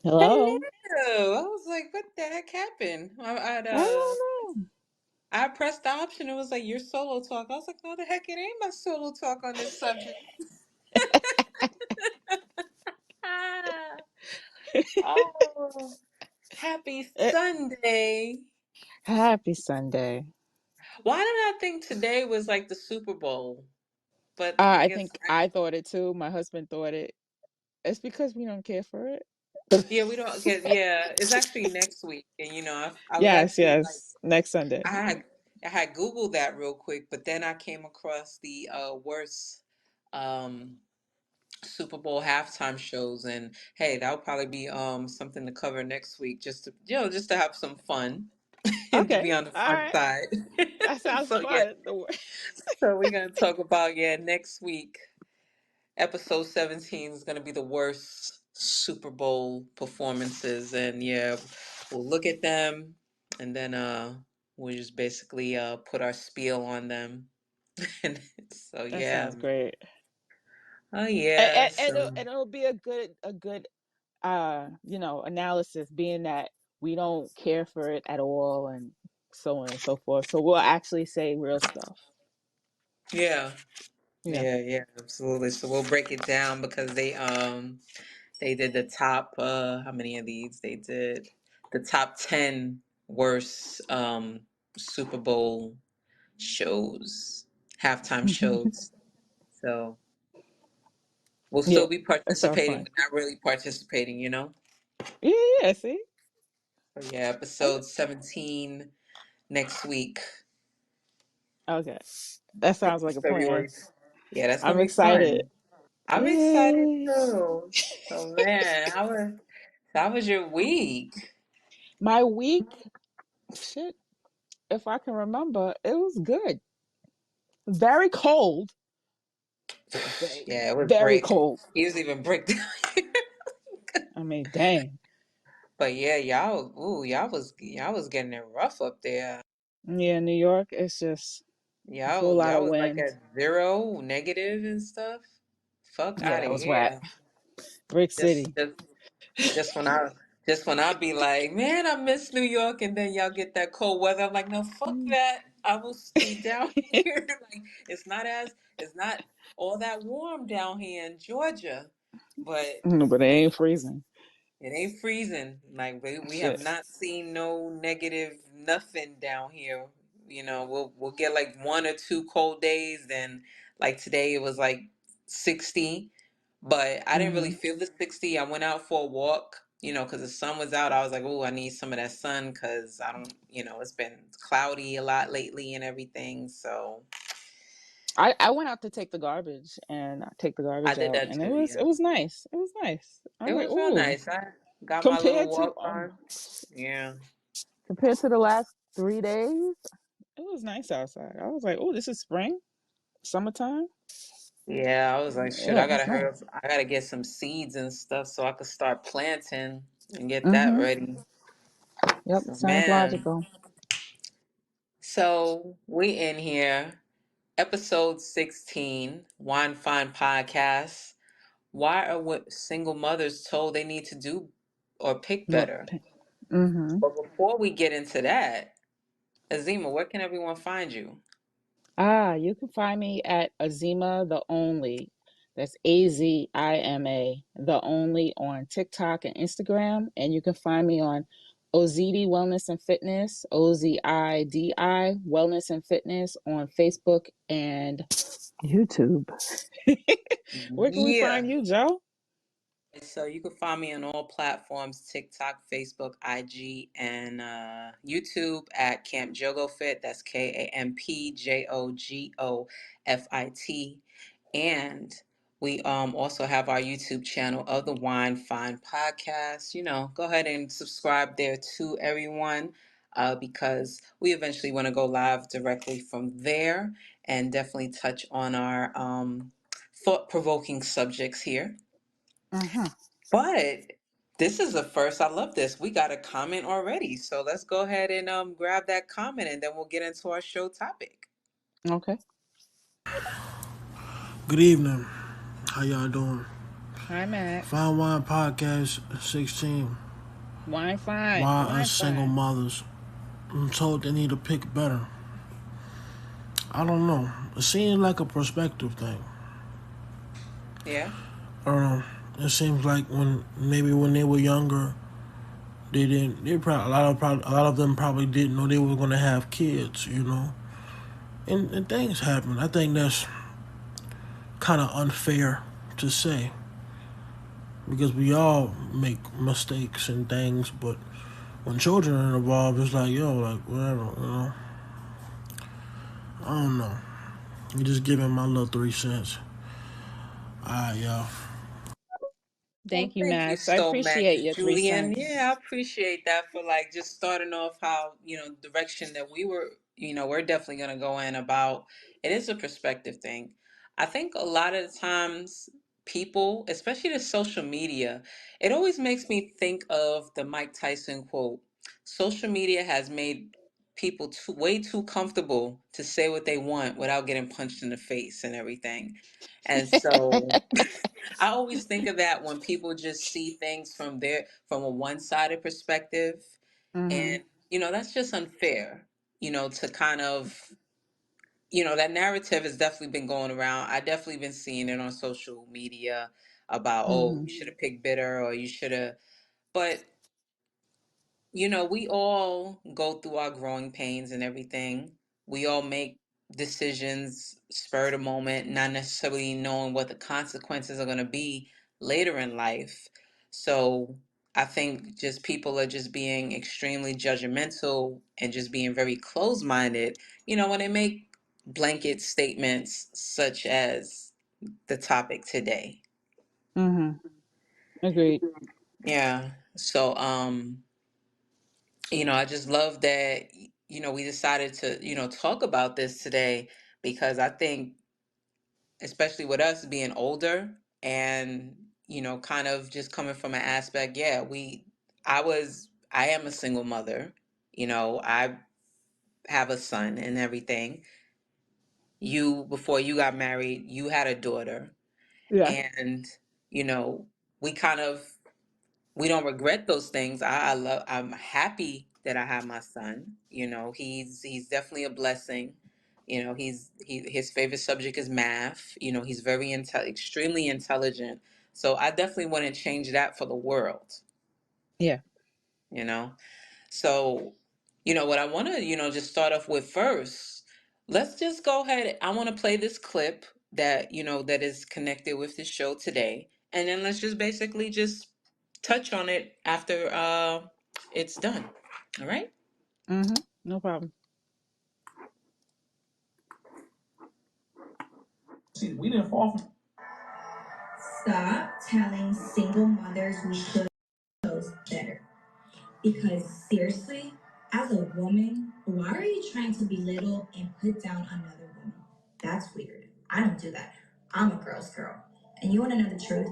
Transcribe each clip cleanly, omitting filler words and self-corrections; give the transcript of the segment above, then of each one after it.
Hello. Hello. I was like, what the heck happened? I don't know. I pressed the option. It was like your solo talk. I was like, no, the heck, it ain't my solo talk on this subject. Ah, oh, happy Eh, Sunday. Happy Sunday. Why did I think today was like the Super Bowl? But I I guess, think I thought it too. My husband thought it. It's because we don't care for it. yeah, we don't get, yeah, it's actually next week. And, I was Yes, actually like, yes. Next Sunday. I had, I had Googled that real quick, but then I came across the worst. Um, Super Bowl halftime shows, and hey, that'll probably be something to cover next week, just to just to have some fun and to Okay. be on the All fun right. side. That sounds So yeah, fun. so we're gonna talk about next week. Episode 17 is gonna be the worst Super Bowl performances, and yeah, we'll look at them, and then we'll just basically put our spiel on them. And so That yeah, sounds great. oh yeah, And it'll be a good analysis, being that we don't care for it at all, and so on and so forth. So we'll actually say real stuff. yeah. Yeah. Yeah, absolutely. So we'll break it down because they did the top how many of these? They did the top 10 worst Super Bowl shows, halftime shows. So we'll Yeah. still be That sounds participating, fun. but not really participating. Yeah, yeah, see? So yeah, episode 17 next week. Okay. That sounds like a plan. February. Yeah, that's gonna I'm be excited. fun. I'm excited Yay. too. So man, how was your week? My week, shit, if I can remember, it was good. Very cold. Very, Yeah, it was very break. cold. He was even break down here. I mean, dang. But yeah, y'all was getting it rough up there. Yeah, New York, it's just a whole Y'all lot y'all of was like wind. at zero, negative and stuff. Fuck out Yeah, of it was wet. here. Brick Just City. just just when I be like, man, I miss New York, and then y'all get that cold weather. I'm like, no, fuck Mm. that. I will stay down here. Like it's not all that warm down here in Georgia, but But it you ain't know. freezing. It ain't freezing. Like we have Shit. not seen no negative nothing down here. We'll get like 1 or 2 cold days. Then like today it was like 60, but I didn't really Hmm. feel the 60. I went out for a walk. Because the sun was out. I was like, oh, I need some of that sun because I don't. It's been cloudy a lot lately and everything. So I went out to take the garbage, and I take the I garbage did out, that and it too. was Yeah, it was nice. It was nice. I it was like, was real ooh, nice. I got my little compared to walk on. Yeah. compared to the last 3 days, it was nice outside. I was like, oh, this is spring, summertime. Yeah, I was like, shoot, Yeah, I gotta it's hurry up. nice. I gotta get some seeds and stuff so I could start planting and get that Mm-hmm. ready. Yep, So sounds man, logical. so we in here, episode 16, Wine Fine Podcast. Why are what single mothers told they need to do or pick Yep. better? Mm-hmm. But before we get into that, Azima, where can everyone find you? You can find me at Azima the Only. That's Azima the Only on TikTok and Instagram, and you can find me on Ozidi Wellness and Fitness, Ozidi Wellness and Fitness on Facebook and YouTube. Where can we Yeah. find you, Joe? So you can find me on all platforms: TikTok, Facebook, IG, and YouTube at Camp Jogo Fit. That's KampJogofit. And we also have our YouTube channel of the Wine Fine Podcast. Go ahead and subscribe there too, everyone, because we eventually want to go live directly from there and definitely touch on our thought provoking subjects here. Mm-hmm. But this is the first. I love this. We got a comment already. So let's go ahead and grab that comment and then we'll get into our show topic. Okay. Good evening. How y'all doing? Hi, Max. Fine Wine Podcast 16. Wine fine. Why Wine us single fine. mothers? I'm told they need to pick better. I don't know. It seems like a perspective thing. Yeah. I don't know. It seems like when they were younger, they didn't. They probably a lot of them probably didn't know they were going to have kids. And things happen. I think that's kind of unfair to say because we all make mistakes and things, but when children are involved, it's like like whatever. I don't know. I'm just giving my little 3 cents. Alright, y'all. Well, Thank you, thank you Max. I so much, appreciate your three Julian. cents. Yeah, I appreciate that for like just starting off how, direction that we're definitely going to go in about. It is a perspective thing. I think a lot of the times people, especially the social media, it always makes me think of the Mike Tyson quote. Social media has made people way too comfortable to say what they want without getting punched in the face and everything. And so I always think of that when people just see things from a one-sided perspective. Mm-hmm. And, that's just unfair, to kind of, that narrative has definitely been going around. I definitely been seeing it on social media about, oh, Mm-hmm. you should have picked better or you should have. But we all go through our growing pains and everything. We all make decisions spur of the moment, not necessarily knowing what the consequences are going to be later in life. So I think just people are just being extremely judgmental and just being very closed minded, when they make blanket statements such as the topic today. Mm-hmm. Agreed. Yeah. So, I just love that, we decided to, talk about this today because I think, especially with us being older and, kind of just coming from an aspect, yeah, I am a single mother, I have a son and everything. Before you got married, you had a daughter. Yeah. And, you know, we kind of we don't regret those things. I'm happy that I have my son. He's definitely a blessing. His favorite subject is math. He's extremely intelligent. So I definitely wouldn't change that for the world, Yeah. you know. So, what I want to, just start off with first, let's just go ahead. I want to play this clip that is connected with this show today. And then let's just basically just touch on it after it's done. All right? Mm-hmm. No problem. See, we didn't fall from. Stop telling single mothers we should chose better. Because seriously, as a woman, why are you trying to belittle and put down another woman? That's weird. I don't do that. I'm a girl's girl. And you want to know the truth?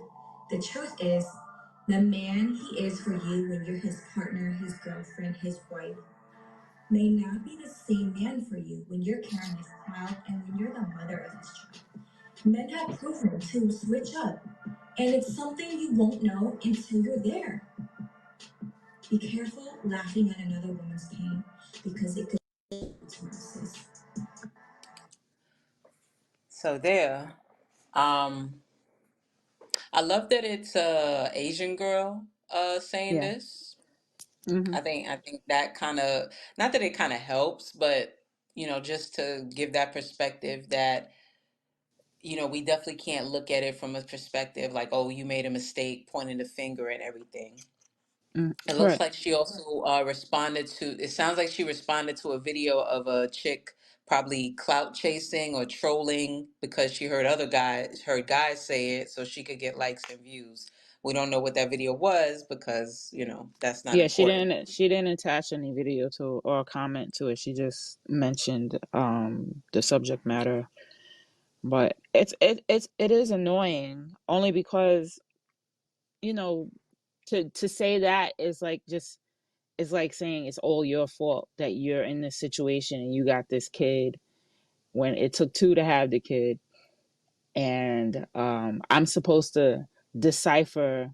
The truth is, the man he is for you when you're his partner, his girlfriend, his wife, may not be the same man for you when you're carrying his child and when you're the mother of his child. Men have proven to switch up, and it's something you won't know until you're there. Be careful laughing at another woman's pain because it could be to narcissist. So there, um, I love that it's a Asian girl saying Yeah. this. Mm-hmm. I think that kind of, not that it kind of helps, but just to give that perspective that we definitely can't look at it from a perspective like, oh, you made a mistake, pointing the finger and everything. Mm. It looks Correct. like she also responded to, it sounds like she responded to a video of a chick probably clout chasing or trolling because she heard guys say it so she could get likes and views. We don't know what that video was because, that's not Yeah, important. she didn't attach any video to or comment to it. She just mentioned the subject matter. But it is annoying only because, you know, to say that is like just is like saying it's all your fault that you're in this situation and you got this kid when it took two to have the kid, and I'm supposed to decipher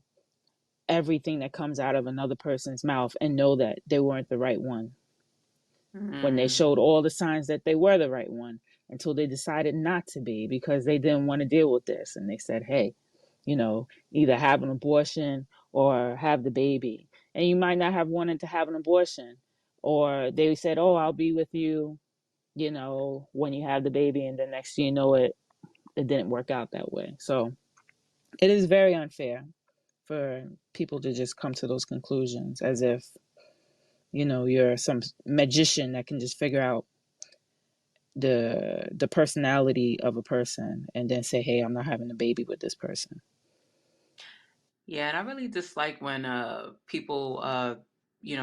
everything that comes out of another person's mouth and know that they weren't the right one when they Mm. showed all the signs that they were the right one, until they decided not to be because they didn't want to deal with this. And they said, hey, either have an abortion or have the baby. And you might not have wanted to have an abortion. Or they said, oh, I'll be with you, when you have the baby. And then next thing you know, it didn't work out that way. So it is very unfair for people to just come to those conclusions as if, you're some magician that can just figure out the personality of a person and then say, hey, I'm not having a baby with this person. Yeah, and I really dislike when people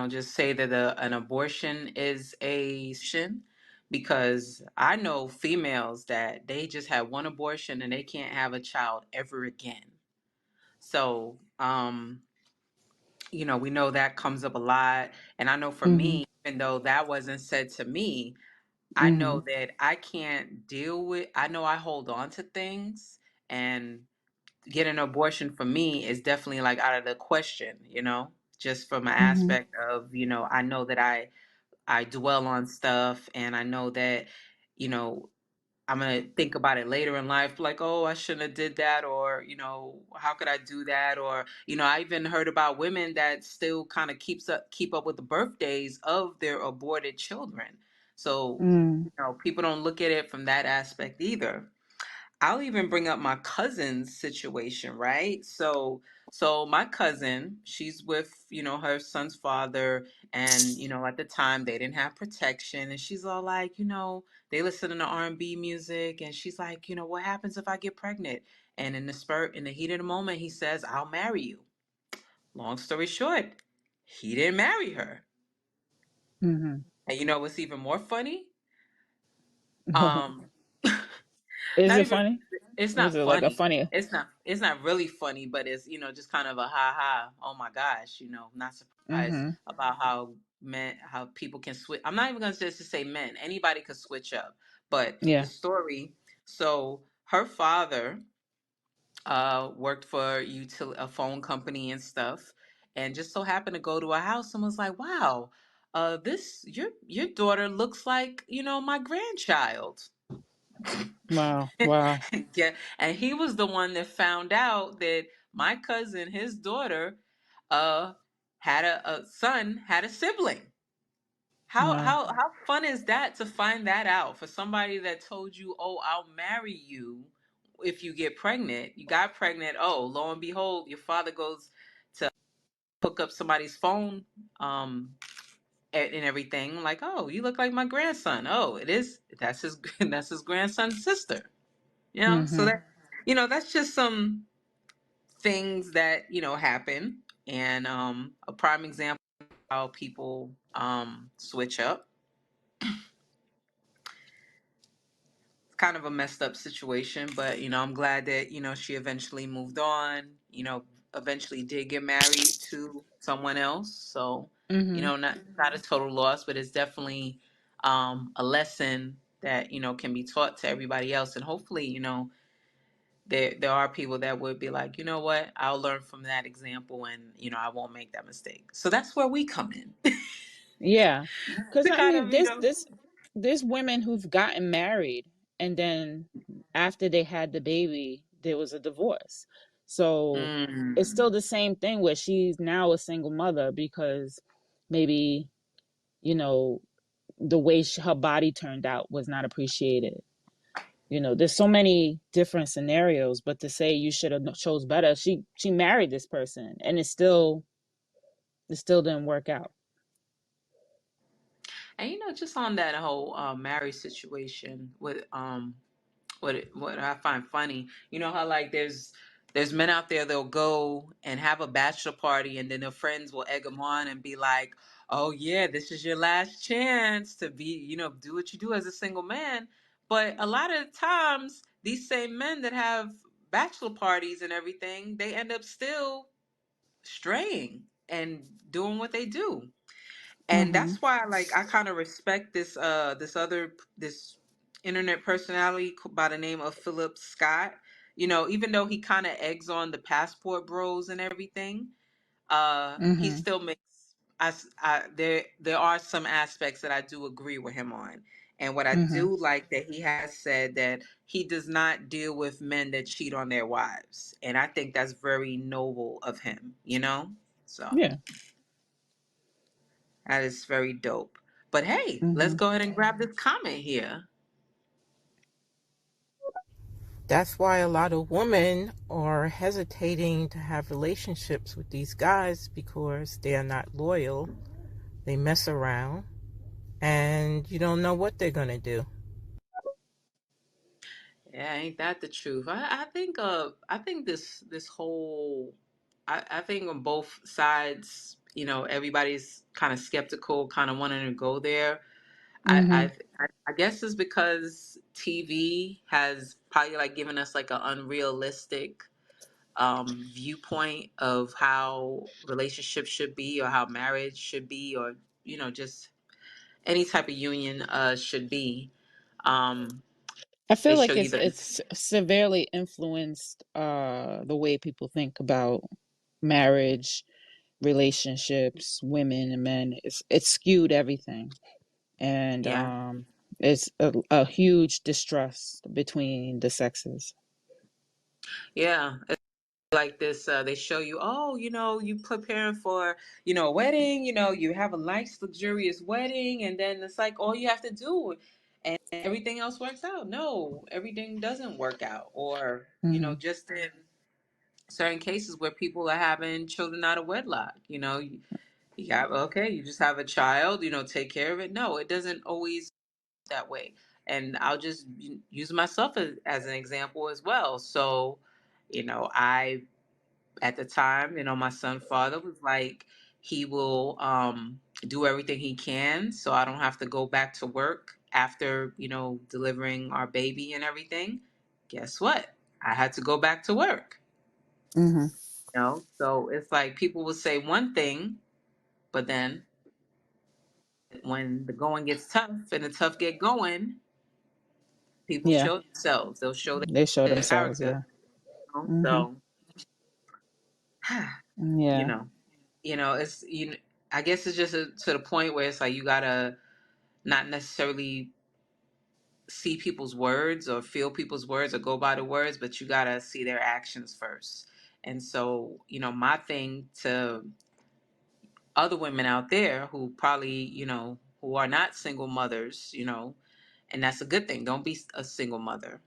just say that an abortion is a sin, because I know females that they just had one abortion and they can't have a child ever again. So, we know that comes up a lot. And I know for Mm-hmm. me, even though that wasn't said to me, I Mm-hmm. know that I can't deal with, I know I hold on to things, and getting an abortion for me is definitely like out of the question, just from an Mm-hmm. aspect of, I know that I dwell on stuff, and I know that, you know, I'm gonna think about it later in life, like, oh, I shouldn't have did that, or how could I do that, or I even heard about women that still kind of keep up with the birthdays of their aborted children. So, Mm. people don't look at it from that aspect either. I'll even bring up my cousin's situation, right? So my cousin, she's with, her son's father, and at the time they didn't have protection, and she's all like, they listen to R&B music, and she's like, what happens if I get pregnant? And in the heat of the moment, he says, "I'll marry you." Long story short, he didn't marry her. Mm-hmm. And what's even more funny? Um Is Not it even, funny? it's Was not it like a funny. funny? It's not really funny, but it's, just kind of a ha ha. Oh my gosh, not surprised Mm-hmm. about how people can switch. I'm not even gonna just say men. Anybody could switch up. But the Yeah. story, so her father worked for a phone company and stuff, and just so happened to go to a house and was like, wow, this your daughter looks like, my grandchild. Wow. Wow. Yeah, and he was the one that found out that my cousin, his daughter, uh, had a son, had a sibling. How Wow. how how fun is that to find that out for somebody that told you, "Oh, I'll marry you if you get pregnant." You got pregnant. Oh, lo and behold, your father goes to hook up somebody's phone, and everything. Like, "Oh, you look like my grandson." Oh, it is. That's his. That's his grandson's sister. So Mm-hmm. that's just some things that happen, and a prime example of how people switch up. It's kind of a messed up situation, but I'm glad that she eventually moved on, eventually did get married to someone else. So Mm-hmm. not a total loss, but it's definitely a lesson that can be taught to everybody else, and hopefully there are people that would be like, you know what, I'll learn from that example, and I won't make that mistake. So that's where we come in. Yeah. Because To I kind mean, of, there's women who've gotten married and then after they had the baby, there was a divorce. So it's mm, still the same thing where she's now a single mother because maybe, you know, the way her body turned out was not appreciated. There's so many different scenarios, but to say you should have chose better, she married this person and it still didn't work out. and just on that whole marriage situation with what I find funny, how like there's men out there that'll go and have a bachelor party, and then their friends will egg them on and be like, "Oh yeah, this is your last chance to be, do what you do as a single man." But a lot of times, these same men that have bachelor parties and everything, they end up still straying and doing what they do. And Mm-hmm. that's why, like, I kind of respect this internet personality by the name of Philip Scott. even though he kind of eggs on the passport bros and everything, he Mhm. still makes there are some aspects that I do agree with him on. And what I Mhm. do like that he has said that he does not deal with men that cheat on their wives. And I think that's very noble of him. So Yeah. that is very dope. But hey, let's Mhm. go ahead and grab this comment here. That's why a lot of women are hesitating to have relationships with these guys because they are not loyal. They mess around and you don't know what they're going to do. Yeah, ain't that the truth? I think this whole I think on both sides, everybody's kind of skeptical, kind of wanting to go there. Mhm. I guess it's because TV has probably like given us like an unrealistic viewpoint of how relationships should be or how marriage should be or just any type of union should be. Um, I they feel show like you it's severely influenced the way people think about marriage, relationships, women and men. It's skewed everything. And yeah. it's a huge distrust between the sexes. Yeah, it's like this. They show you, oh, you preparing for, a wedding. You have a nice, luxurious wedding, and then it's like all you have to do, and everything else works out. No, everything doesn't work out, or Mhm. just in certain cases where people are having children out of wedlock. You have okay, you just have a child. Take care of it. No, it doesn't always that way. And I'll just use myself as an example as well. So, I at the time, my son's father was like, he will do everything he can so I don't have to go back to work after, delivering our baby and everything. Guess what? I had to go back to work. Mhm. So it's like people will say one thing, but then when the going gets tough and the tough get going, people Yeah. show themselves. They'll show They show their themselves, character. yeah. Mhm. So, you Yeah. know, it's I guess it's just to the point where it's like you gotta not necessarily see people's words or feel people's words or go by the words, but you gotta see their actions first. And so, my thing to other women out there who probably, who are not single mothers, and that's a good thing. Don't be a single mother.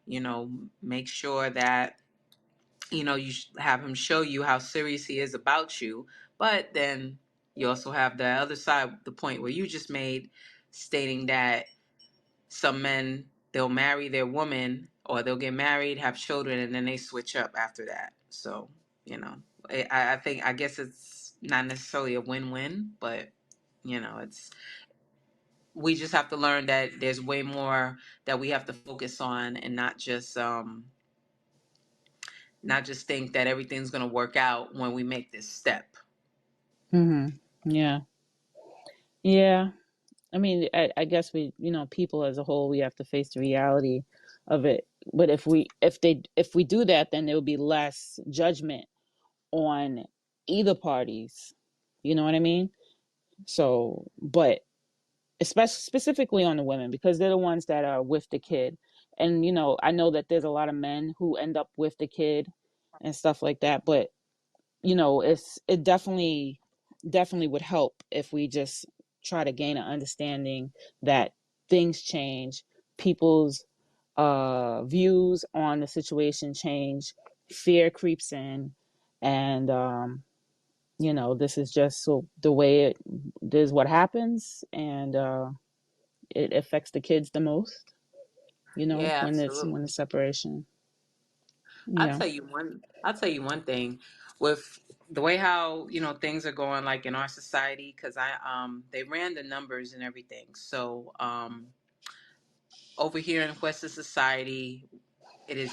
Make sure that you have him show you how serious he is about you. But then you also have the other side, the point where you just made, stating that some men, they'll marry their woman or they'll get married, have children, and then they switch up after that. So, you know, I guess it's not necessarily a win-win, but it's we just have to learn that there's way more that we have to focus on and not just think that everything's going to work out when we make this step. Mhm. Yeah. Yeah. I mean, I guess people as a whole, we have to face the reality of it. But if we do that, then there will be less judgment on either parties. You know what I mean? So, but especially specifically on the women because they're the ones that are with the kid. And I know that there's a lot of men who end up with the kid and stuff like that, but it definitely would help if we just try to gain an understanding that things change, people's views on the situation change, fear creeps in, and this is just so the way this is what happens, and it affects the kids the most. Yeah, When the absolutely. separation. I'll Yeah. tell you one. I'll tell you one thing, with the way how things are going, like in our society, because they ran the numbers and everything. So over here in Western society, it is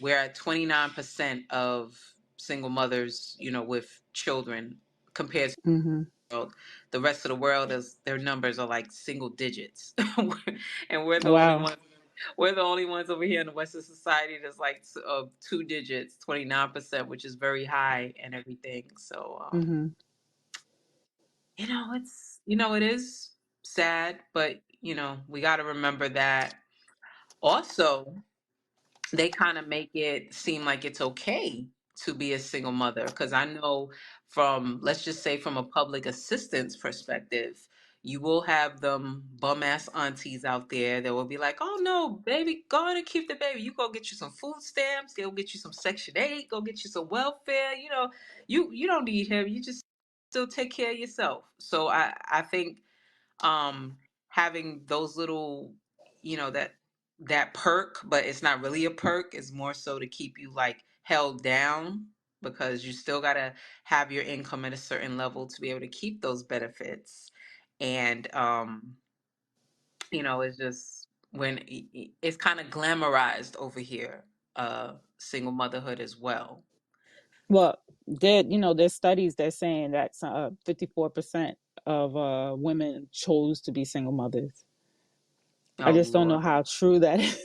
we're at 29% of single mothers, with children compared to Mhm. the world. The rest of the world is their numbers are like single digits, and we're the only Wow. ones. We're the only ones over here in the Western society that's like two digits, 29%, which is very high and everything. So, Hmm. it is sad, but we got to remember that also they kind of make it seem like it's okay to be a single mother. Because I know let's just say, from a public assistance perspective, you will have them bum ass aunties out there that will be like, oh no, baby, go on and keep the baby. You go get you some food stamps, go get you some Section 8, go get you some welfare. You don't need him. You just still take care of yourself. So I think having those little, that perk, but it's not really a perk, is more so to keep you like held down, because you still got to have your income at a certain level to be able to keep those benefits. And it's just when it's kind of glamorized over here, single motherhood as well. Well, there's studies that saying that 54% of women chose to be single mothers. I Oh just don't know Lord. how true that is.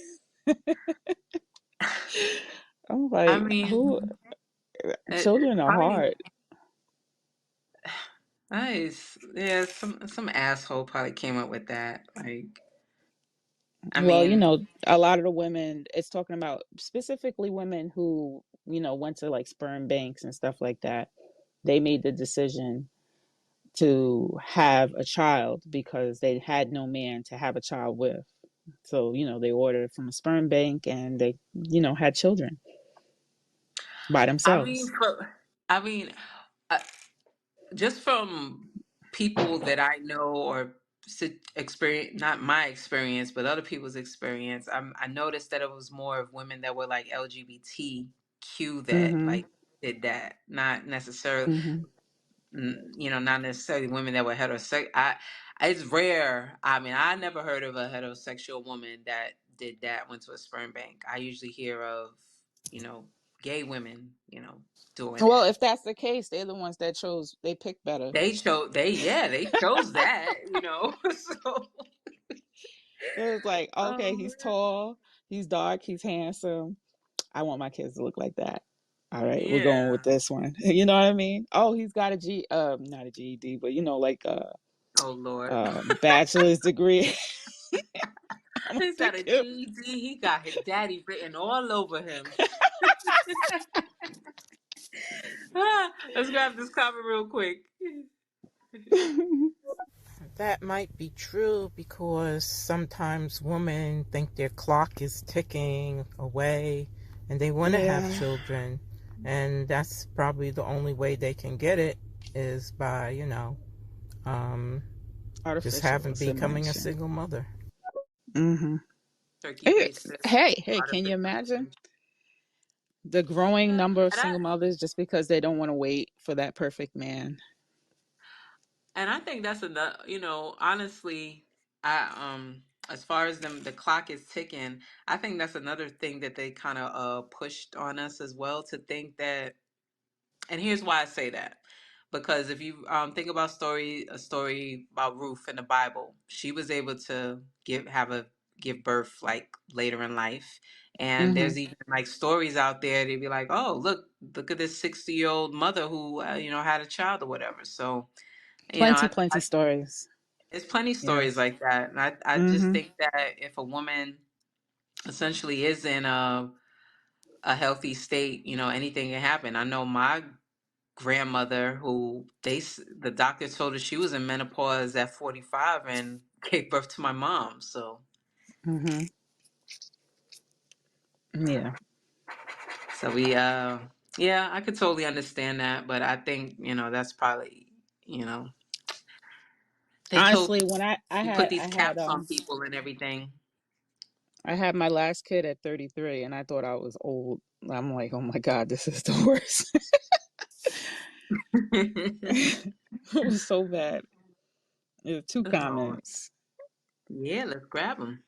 I'm I like, who? mean, Children are probably hard. nice. Yeah, some asshole probably came up with that. Like, I Well, mean, a lot of the women, it's talking about specifically women who, went to like sperm banks and stuff like that. They made the decision to have a child because they had no man to have a child with. So, they ordered from a sperm bank and they, had children by I mean, themselves. I mean, uh, just from people that I know, or experience, not my experience, but other people's experience, I noticed that it was more of women that were like LGBTQ that Mm-hmm. like did that, not necessarily, Mm-hmm. not necessarily women that were heterosexual. It's rare. I mean, I never heard of a heterosexual woman that did that, went to a sperm bank. I usually hear of, you know, gay women, doing Well, that. if that's the case, they're the ones that they picked better. They chose that, So, It was like, okay, oh he's man. tall, he's dark, he's handsome. I want my kids to look like that. All right, we're going with Yeah. this one. You know what I mean? Oh, he's got not a GED, but like Oh Lord. bachelor's degree. I'm gonna He's got pick a him. GED. He got his daddy written all over him. Let's grab this comment real quick. That might be true because sometimes women think their clock is ticking away and they want to have Yeah, children. And that's probably the only way they can get it is by, just artificial becoming a insemination. single mother. Mm-hmm. Turkey basis, Hey, can you artificial imagine intelligence. the growing Yeah, number of and I single mothers just because they don't want to wait for that perfect man? and I think that's another. Honestly, as far as the clock is ticking, I think that's another thing that they kind of pushed on us as well, to think that. And here's why I say that. Because if you think about a story about Ruth in the Bible, she was able to give birth like later in life. And Mm-hmm. there's even like stories out there. They'd be like, oh, look at this 60-year-old mother who had a child or whatever. So Plenty stories. there's plenty of stories Yes. like that. And I just Mm-hmm. think that if a woman essentially is in a healthy state, anything can happen. I know my grandmother, who the doctor told her she was in menopause at 45 and gave birth to my mom. So Mm-hmm. Yeah. we yeah, I could totally understand that, but I think, that's probably, they told Honestly, when you put these caps on people and everything. I had my last kid at 33 and I thought I was old. I'm like, oh my God, this is the worst. It was so bad. It was two Oh, comments. yeah, let's grab them.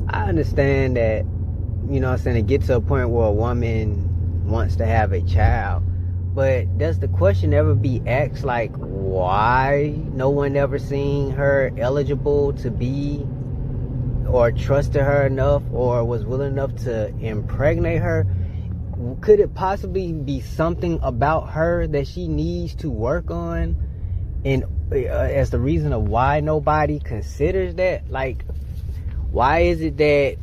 I understand that, what I'm saying, it gets to a point where a woman wants to have a child. But does the question ever be asked, like, why no one ever seen her eligible to be or trusted her enough or was willing enough to impregnate her, could it possibly be something about her that she needs to work on, and as the reason of why nobody considers that? Like, why is it that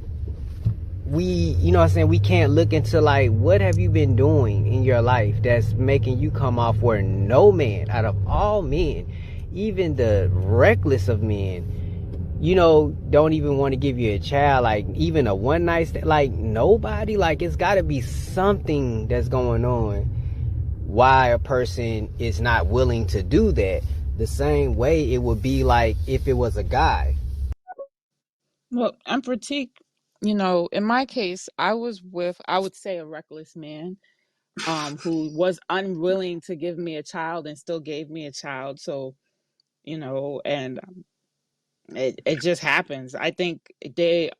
we, you know what I'm saying, we can't look into, like, what have you been doing in your life that's making you come off where no man, out of all men, even the reckless of men, don't even want to give you a child, like even a one night stand, like nobody, like it's got to be something that's going on why a person is not willing to do that. The same way it would be like if it was a guy. Well, I'm critique, in my case, I was with, I would say, a reckless man, who was unwilling to give me a child and still gave me a child. So, and it just happens. I think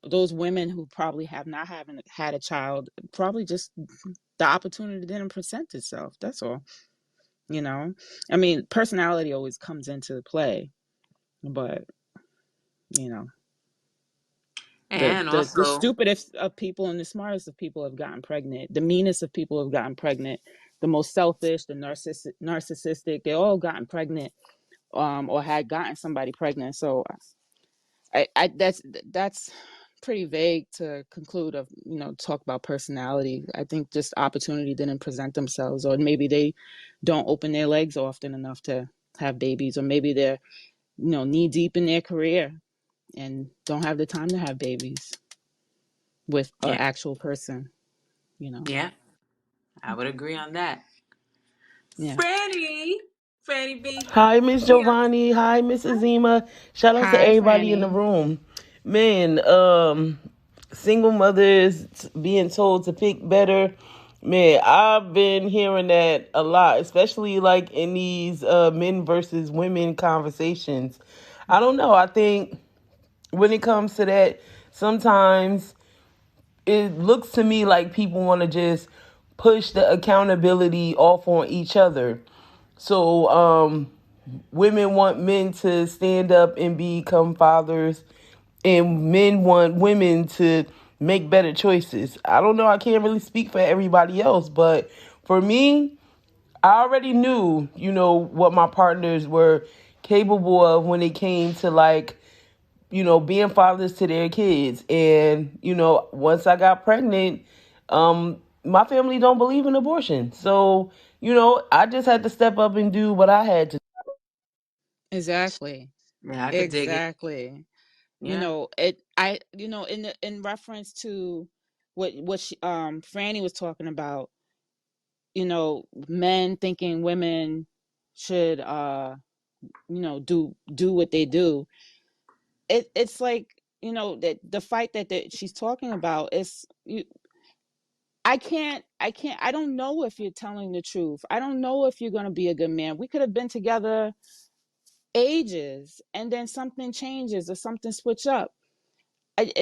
those women who probably have not haven't had a child, probably just the opportunity didn't present itself. That's all. I mean, personality always comes into play, but you know, the And the the also, stupidest of people and the smartest of people have gotten pregnant. The meanest of people have gotten pregnant. The most selfish, the narcissistic, they all gotten pregnant, or had gotten somebody pregnant. So I that's pretty vague to conclude of, talk about personality. I think just opportunity didn't present themselves, or maybe they don't open their legs often enough to have babies, or maybe they're, knee deep in their career and don't have the time to have babies with an yeah, actual person, yeah, I would agree on that. Yeah. Franny B, Hi, Miss we are. Jovani. Hi, Miss Azima. Shout out to Hi, everybody in the Franny. room. Man, single mothers being told to pick better. Man, I've been hearing that a lot, especially like in these men versus women conversations. I don't know. I think when it comes to that, sometimes it looks to me like people want to just push the accountability off on each other. So, women want men to stand up and become fathers, and men want women to make better choices. I don't know. I can't really speak for everybody else, but for me, I already knew, what my partners were capable of when it came to, like, being fathers to their kids. And, once I got pregnant, my family don't believe in abortion. So, I just had to step up and do what I had to. Exactly. Yeah, I could dig it. Exactly. Yeah, In reference to what Franny was talking about, men thinking women should, do what they do. It's like, that the fight that she's talking about is, I don't know if you're telling the truth. I don't know if you're going to be a good man. We could have been together ages, and then something changes or something switch up.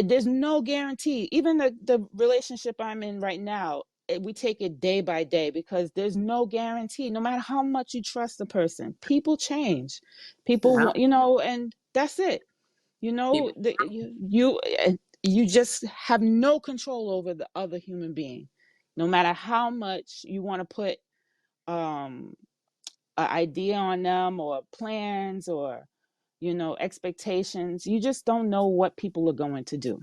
There's no guarantee. Even the relationship I'm in right now, we take it day by day, because there's no guarantee. No matter how much you trust the person, people change. yeah. People, and that's it. People, You just have no control over the other human being. No matter how much you want to put um an idea on them, or plans, or expectations, you just don't know what people are going to do,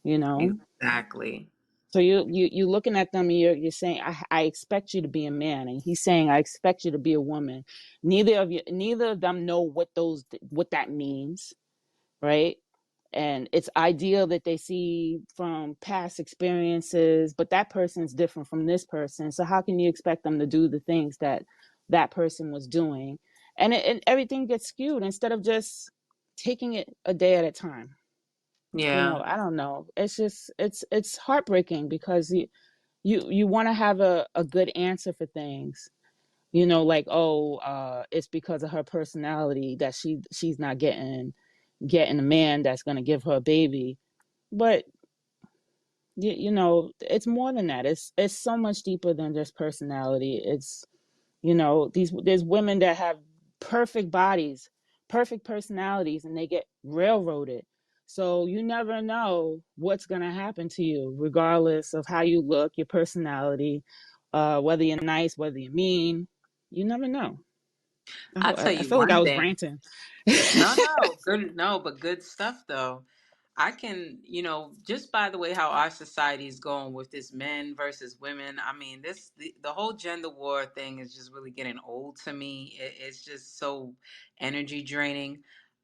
you know exactly. so you looking at them, and you're saying, I expect you to be a man, and he's saying, I expect you to be a woman. Neither of them know what that means, right? And it's ideal that they see from past experiences, but that person's different from this person, so how can you expect them to do the things that person was doing? And everything gets skewed, instead of just taking it a day at a time. Yeah, I don't know, it's just, it's heartbreaking, because you want to have a good answer for things, like, oh, it's because of her personality that she's not getting a man that's going to give her a baby. But it's more than that. It's so much deeper than just personality. It's, there's women that have perfect bodies, perfect personalities, and they get railroaded. So you never know what's going to happen to you, regardless of how you look, your personality, whether you're nice, whether you're mean. You never know. I'll tell I you feel like I one was thing. ranting. No, good, no, but good stuff though. I can, just by the way how our society is going with this men versus women. I mean, the whole gender war thing is just really getting old to me. It's just so energy draining.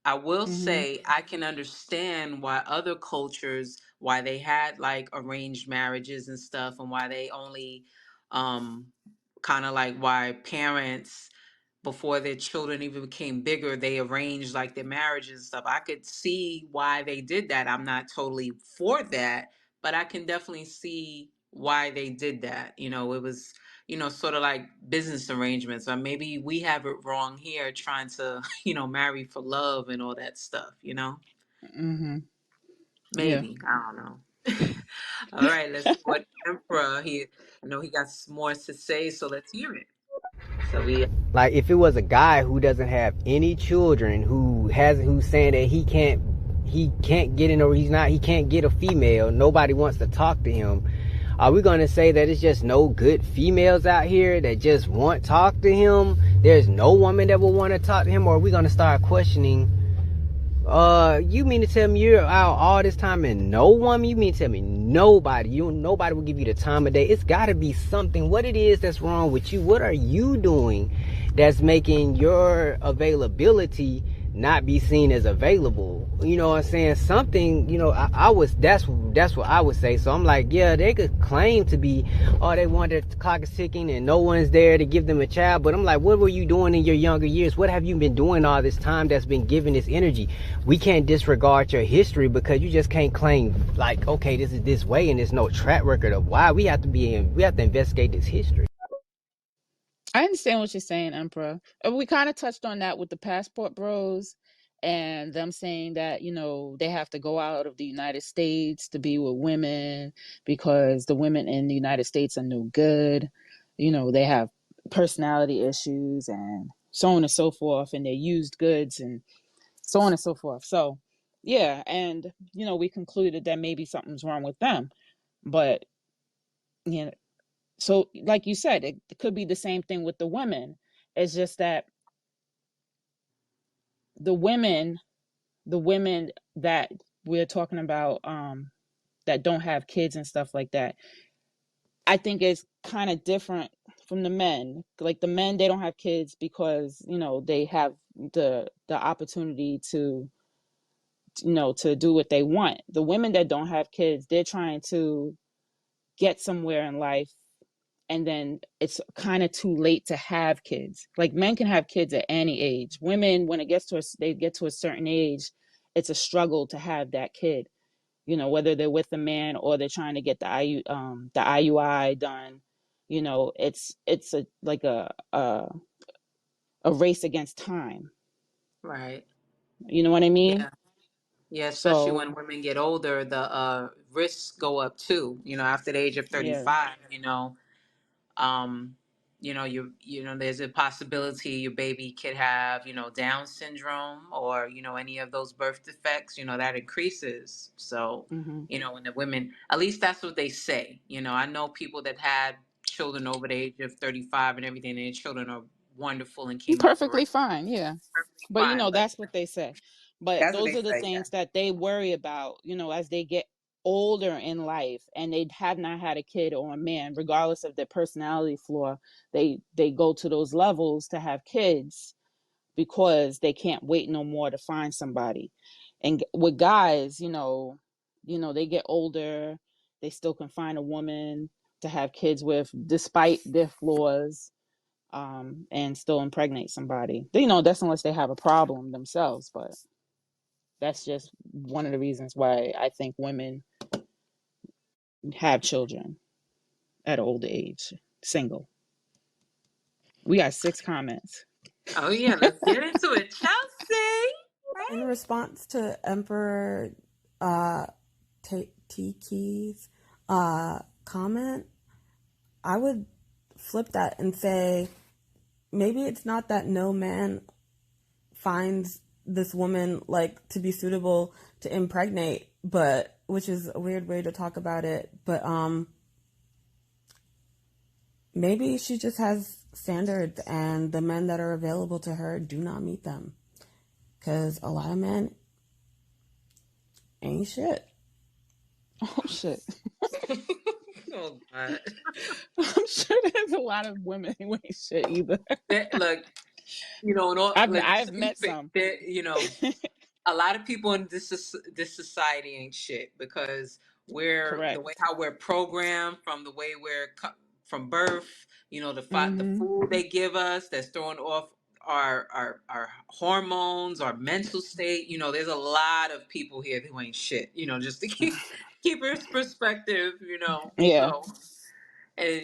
I will Hmm. say I can understand why other cultures, why they had like arranged marriages and stuff, and why they only, um, kind of like why parents before their children even became bigger, they arranged like their marriages and stuff. I could see why they did that. I'm not totally for that, but I can definitely see why they did that. It was, sort of like business arrangements, or maybe we have it wrong here trying to, marry for love and all that stuff. Hmm. Yeah. Maybe. I don't know. All right, let's see what Emperor I know he got more to say, so let's hear it. So we Like if it was a guy who doesn't have any children, who's saying that he can't get in, or he can't get a female, nobody wants to talk to him. Are we gonna say that it's just no good females out here that just want to talk to him? There's no woman that will want to talk to him, or are we gonna start questioning? You mean to tell me you're out all this time and no woman? You mean to tell me nobody will give you the time of day? It's gotta be something. What it is that's wrong with you? What are you doing that's making your availability not be seen as available? You know what I'm saying? Something, that's what I would say. So I'm like, yeah, they could claim to be, oh, they want the clock is ticking and no one's there to give them a child. But I'm like, what were you doing in your younger years? What have you been doing all this time that's been giving this energy? We can't disregard your history because you just can't claim like, okay, this is this way and there's no track record of why. We have to investigate this history. I understand what you're saying, Emperor. We kind of touched on that with the passport bros and them saying that, they have to go out of the United States to be with women because the women in the United States are no good. They have personality issues and so on and so forth, and they're used goods and so on and so forth. So, yeah. And, we concluded that maybe something's wrong with them. But, you know, so like you said, it could be the same thing with the women. It's just that the women the women that we're talking about, that don't have kids and stuff like that, I think is kind of different from the men. Like the men, they don't have kids because they have the opportunity to to do what they want. The women that don't have kids, they're trying to get somewhere in life, and then it's kind of too late to have kids. Like men can have kids at any age. Women, when they get to a certain age, it's a struggle to have that kid. Whether they're with a man or they're trying to get the IUI done. It's a race against time. right. You know what I mean? Yeah. Yeah, especially So when women get older, the risks go up too. After the age of yeah. 35, um, there's a possibility your baby could have, Down syndrome or, any of those birth defects, that increases. So, Hmm. when the women, at least that's what they say. I know people that had children over the age of 35 and everything, and their children are wonderful and came out Perfectly great, fine, yeah. perfectly But fine. But that's what they say. But that's what those they are the say, yeah. things that they worry about, as they get older in life and they have not had a kid or a man, regardless of their personality flaw, they go to those levels to have kids because they can't wait no more to find somebody. And with guys, they get older, they still can find a woman to have kids with despite their flaws, and still impregnate somebody. That's unless they have a problem themselves, but that's just one of the reasons why I think women have children at an older age, single. We got 6 comments. Oh yeah, let's get into it, Chelsea. In Right? response to Emperor Tiki's comment, I would flip that and say maybe it's not that no man finds this woman like to be suitable to impregnate, but which is a weird way to talk about it. But maybe she just has standards and the men that are available to her do not meet them. Because a lot of men ain't shit. Oh shit. Oh God. I'm sure there's a lot of women who ain't shit either. Look, and all like I've just to be met fair, some. a lot of people in this society ain't shit because we're the way Correct. how we're programmed from the way from birth. The Mm-hmm. food they give us that's throwing off our hormones, our mental state. There's a lot of people here who ain't shit. Just to keep it perspective. Yeah. So. And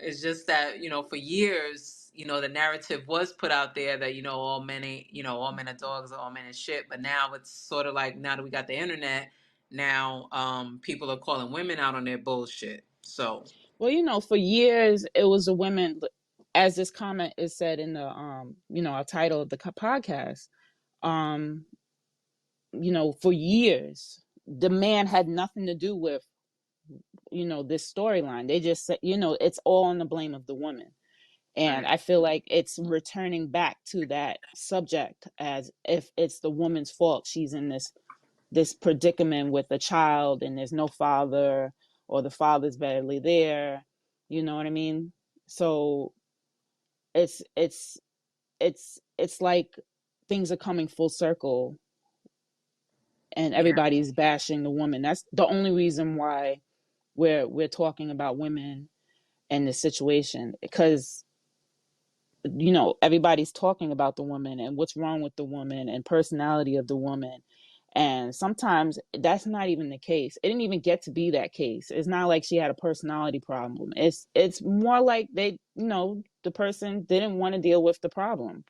it's just that for years the narrative was put out there that all men are dogs or all men are shit. But now it's sort of like now that we got the internet, now people are calling women out on their bullshit. So Well, for years it was the women, as this comment is said in the our title of the podcast. Um, for years the man had nothing to do with this storyline. They just said, it's all on the blame of the woman. And right, I feel like it's returning back to that subject as if it's the woman's fault. She's in this predicament with a child and there's no father, or the father's barely there. You know what I mean? So it's like things are coming full circle and yeah. everybody's bashing the woman. That's the only reason why we're talking about women and the situation, because everybody's talking about the woman and what's wrong with the woman and personality of the woman. And sometimes that's not even the case. It didn't even get to be that case. It's not like she had a personality problem. It's more like the person didn't want to deal with the problem,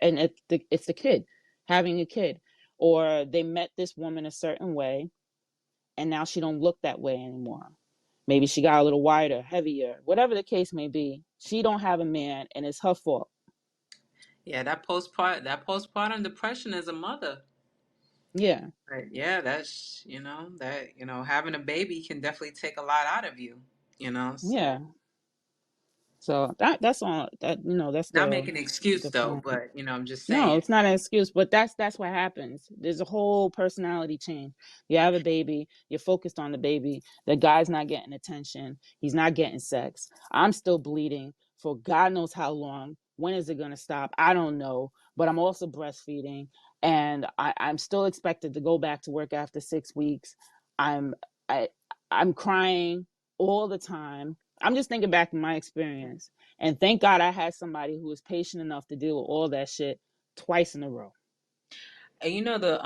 and it's the kid having a kid, or they met this woman a certain way and now she don't look that way anymore. Maybe she got a little wider, heavier, whatever the case may be. She don't have a man and it's her fault. Yeah, that postpartum depression as a mother. Yeah. Right. Yeah, that's having a baby can definitely take a lot out of you. So Yeah. So that's all that that's not the making an excuse though, point. but I'm just No, saying. it's not an excuse, but that's what happens. There's a whole personality change. You have a baby, you're focused on the baby. The guy's not getting attention. He's not getting sex. I'm still bleeding for God knows how long. When is it going to stop? I don't know. But I'm also breastfeeding, and I'm still expected to go back to work after 6 weeks. I'm I, I'm crying all the time. I'm just thinking back to my experience, and thank God I had somebody who was patient enough to deal with all that shit twice in a row. And the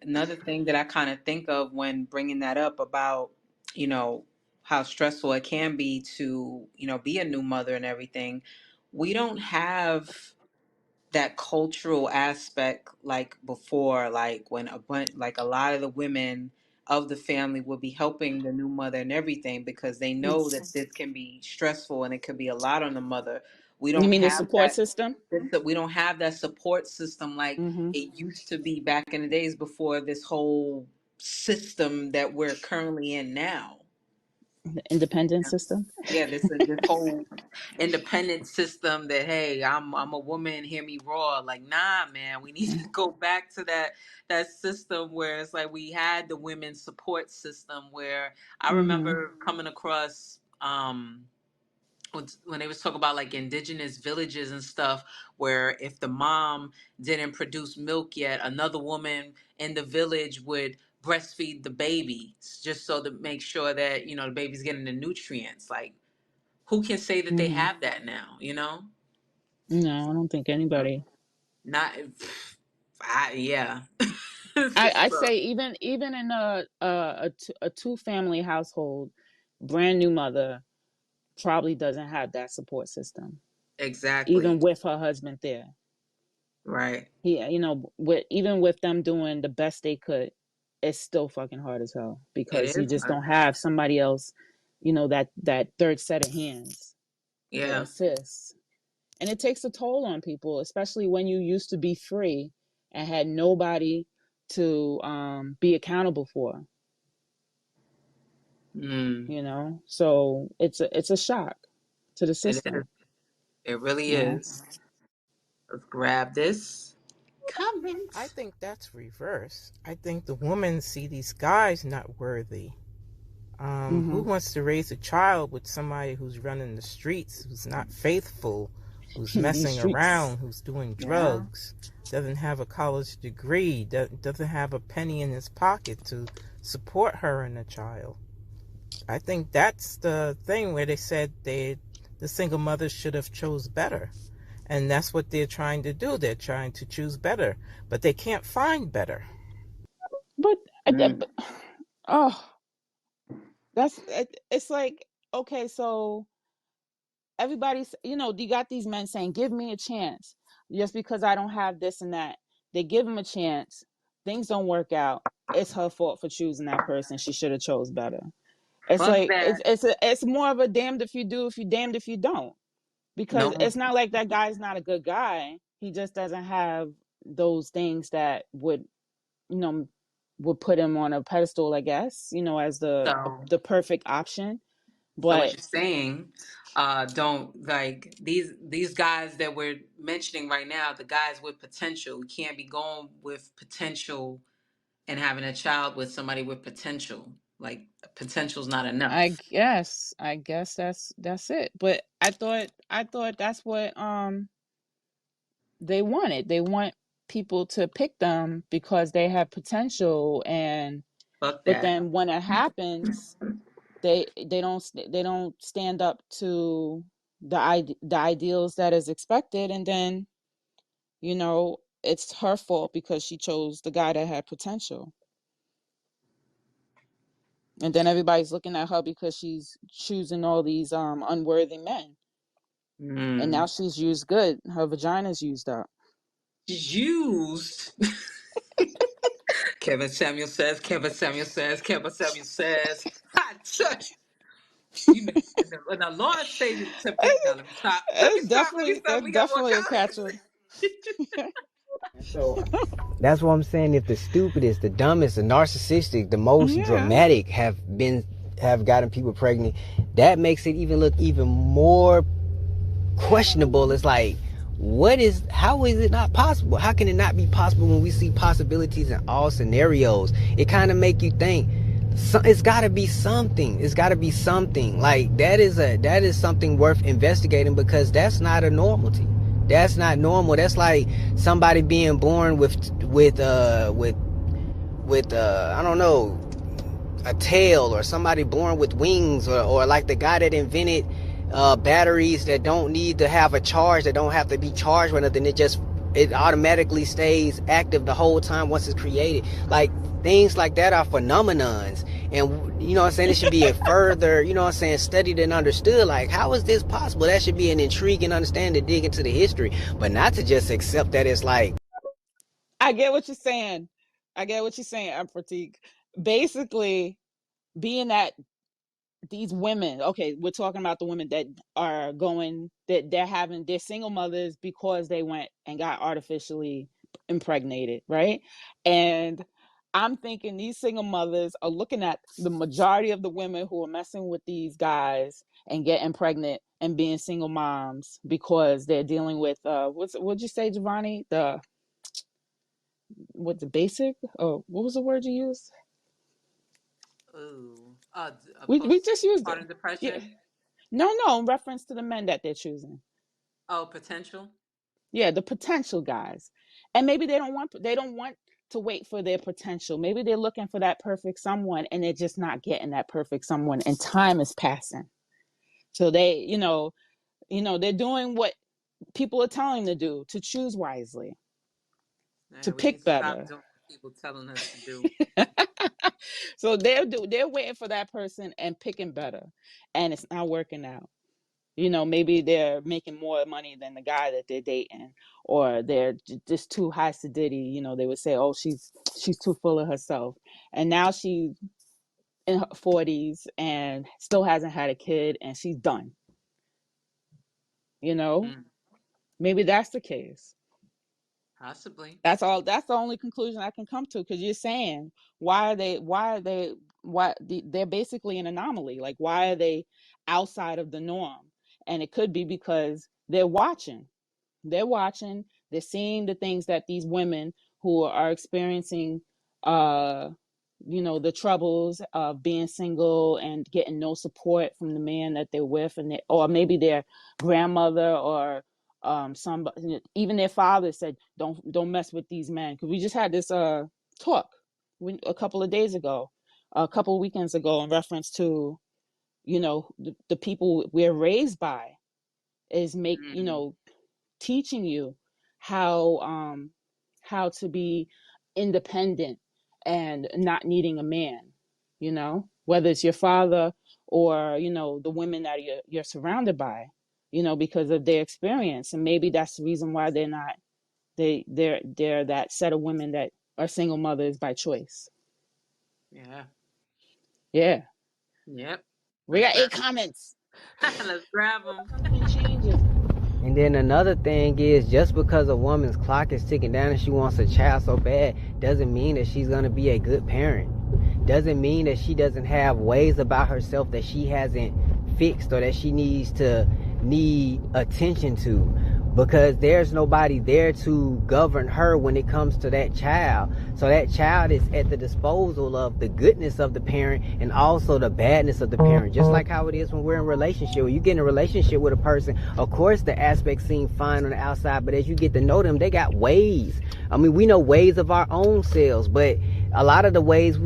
another thing that I kind of think of when bringing that up about you know how stressful it can be to be a new mother and everything. We don't have that cultural aspect like before, like when like a lot of the women of the family will be helping the new mother and everything because they know that this can be stressful and it could be a lot on the mother. We You don't mean the have support system? we don't have that support system like Mm-hmm. it used to be back in the days before this whole system that we're currently in now. The independent system. Yeah, this whole independent system that hey, I'm a woman, hear me roar. Like, nah, man, we need to go back to that system where it's like we had the women's support system where I Mm-hmm. remember coming across when they was talking about like indigenous villages and stuff where if the mom didn't produce milk yet, another woman in the village would breastfeed the baby just so to make sure that the baby's getting the nutrients. Like, who can say that they Mm-hmm. have that now? No, I don't think anybody. Not. Yeah. I'd So, say even in a two family household, brand new mother probably doesn't have that support system, even exactly. with her husband there. Right. He, with them doing the best they could, it's still fucking hard as hell It because you is just hard. don't have somebody else, that third set of hands to Yeah. assist. And it takes a toll on people, especially when you used to be free and had nobody to be accountable for. Mm. So it's a shock to the It is. system. It really Yeah. is. Let's grab this I comment. think that's reverse. I think the women see these guys not worthy. Who Hmm. wants to raise a child with somebody who's running the streets, who's not faithful, who's These messing streets. around, who's doing Yeah. drugs, doesn't have a college degree, doesn't have a penny in his pocket to support her and the child? I think that's the thing where they said the single mothers should have chose better. And that's what they're trying to do. They're trying to choose better, but they can't find better. But, Mm. oh, it's like, okay, so everybody's, you got these men saying, give me a chance just because I don't have this and that. They give him a chance. Things don't work out. It's her fault for choosing that person. She should have chose better. It's Fuck like, that. it's more of a damned if you do, if you damned if you don't. Because No. it's not like that guy's not a good guy. He just doesn't have those things that you know, would put him on a pedestal, I guess, as So, the perfect option. so what But you're saying, don't like these guys that we're mentioning right now, the guys with potential. You can't be going with potential and having a child with somebody with potential. Like potential's not I enough. guess, I guess that's it. But I thought that's what they wanted. They want people to pick them because they have potential, and Fuck but that. then when it happens, they don't stand up to the ideals that is expected, and then it's her fault because she chose the guy that had potential. And then everybody's looking at her because she's choosing all these unworthy men. And now Mm. she's used good. Her vagina's used up. Used. Kevin Samuel says. Kevin Samuel says. Kevin Samuel says. I touch. You know, and the Lord say to pick. Now let me stop. Let me It's stop. Let me definitely stop. it's We got more definitely a catcher. comments. So that's what I'm saying. If the stupidest, the dumbest, the narcissistic, the most Yeah. dramatic have gotten people pregnant, that makes it even look even more questionable. It's like, how is it not possible? How can it not be possible when we see possibilities in all scenarios? It kind of make you think, it's got to be something. It's got to be something. Like that is something worth investigating, because that's not a normality. That's not normal. That's like somebody being born with I don't know, a tail, or somebody born with wings, or like the guy that invented batteries that don't need to have a charge, that don't have to be charged with nothing. It automatically stays active the whole time once it's created. Like things like that are phenomenons, and you know what I'm saying, it should be a further, you know what I'm saying, studied and understood. Like, how is this possible? That should be an intriguing understanding to dig into the history, but not to just accept that it's like, I get what you're saying. Pratik. Basically, being that these women, okay, we're talking about the women that are going, that they're single mothers because they went and got artificially impregnated, right? And I'm thinking these single mothers are looking at the majority of the women who are messing with these guys and getting pregnant and being single moms because they're dealing with what'd you say, Jovani? The basic, oh, what was the word you used? Ooh. We just used it. Postpartum Yeah. depression. No, in reference to the men that they're choosing. Oh, potential. Yeah, the potential guys. And maybe they don't want to wait for their potential. Maybe they're looking for that perfect someone and they're just not getting that perfect someone, and time is passing. So they're doing what people are telling them to do, to choose wisely, to Man, we need pick to stop better. doing what people telling us to do. So they're waiting for that person and picking better, and it's not working out. Maybe they're making more money than the guy that they're dating, or they're just too high sedity. They would say, oh, she's too full of herself, and now she's in her 40s and still hasn't had a kid, and she's done. you know Mm. Maybe that's the case. Possibly. That's the only conclusion I can come to, because you're saying they're basically an anomaly. Like, why are they outside of the norm? And it could be because they're watching, they're seeing the things that these women who are experiencing, uh the troubles of being single and getting no support from the man that they're with, and or maybe their grandmother, or somebody, even their father said, don't mess with these men. Because we just had this talk a couple of days ago, a couple of weekends ago, in reference to, the people we're raised by, is Mm. teaching you how to be independent and not needing a man, whether it's your father, or the women that you're surrounded by, because of their experience. And maybe that's the reason why they're that set of women that are single mothers by choice. Yeah. Yeah, Yep. we Let's got grab. 8 comments. Let's grab them. Something changes. And then another thing is, just because a woman's clock is ticking down and she wants a child so bad, doesn't mean that she's going to be a good parent. Doesn't mean that she doesn't have ways about herself that she hasn't fixed, or that she need attention to, because there's nobody there to govern her when it comes to that child. So that child is at the disposal of the goodness of the parent and also the badness of the parent. Just like how it is when we're in a relationship. When you get in a relationship with a person, of course the aspects seem fine on the outside, but as you get to know them, they got ways. I mean, we know ways of our own selves, but a lot of the ways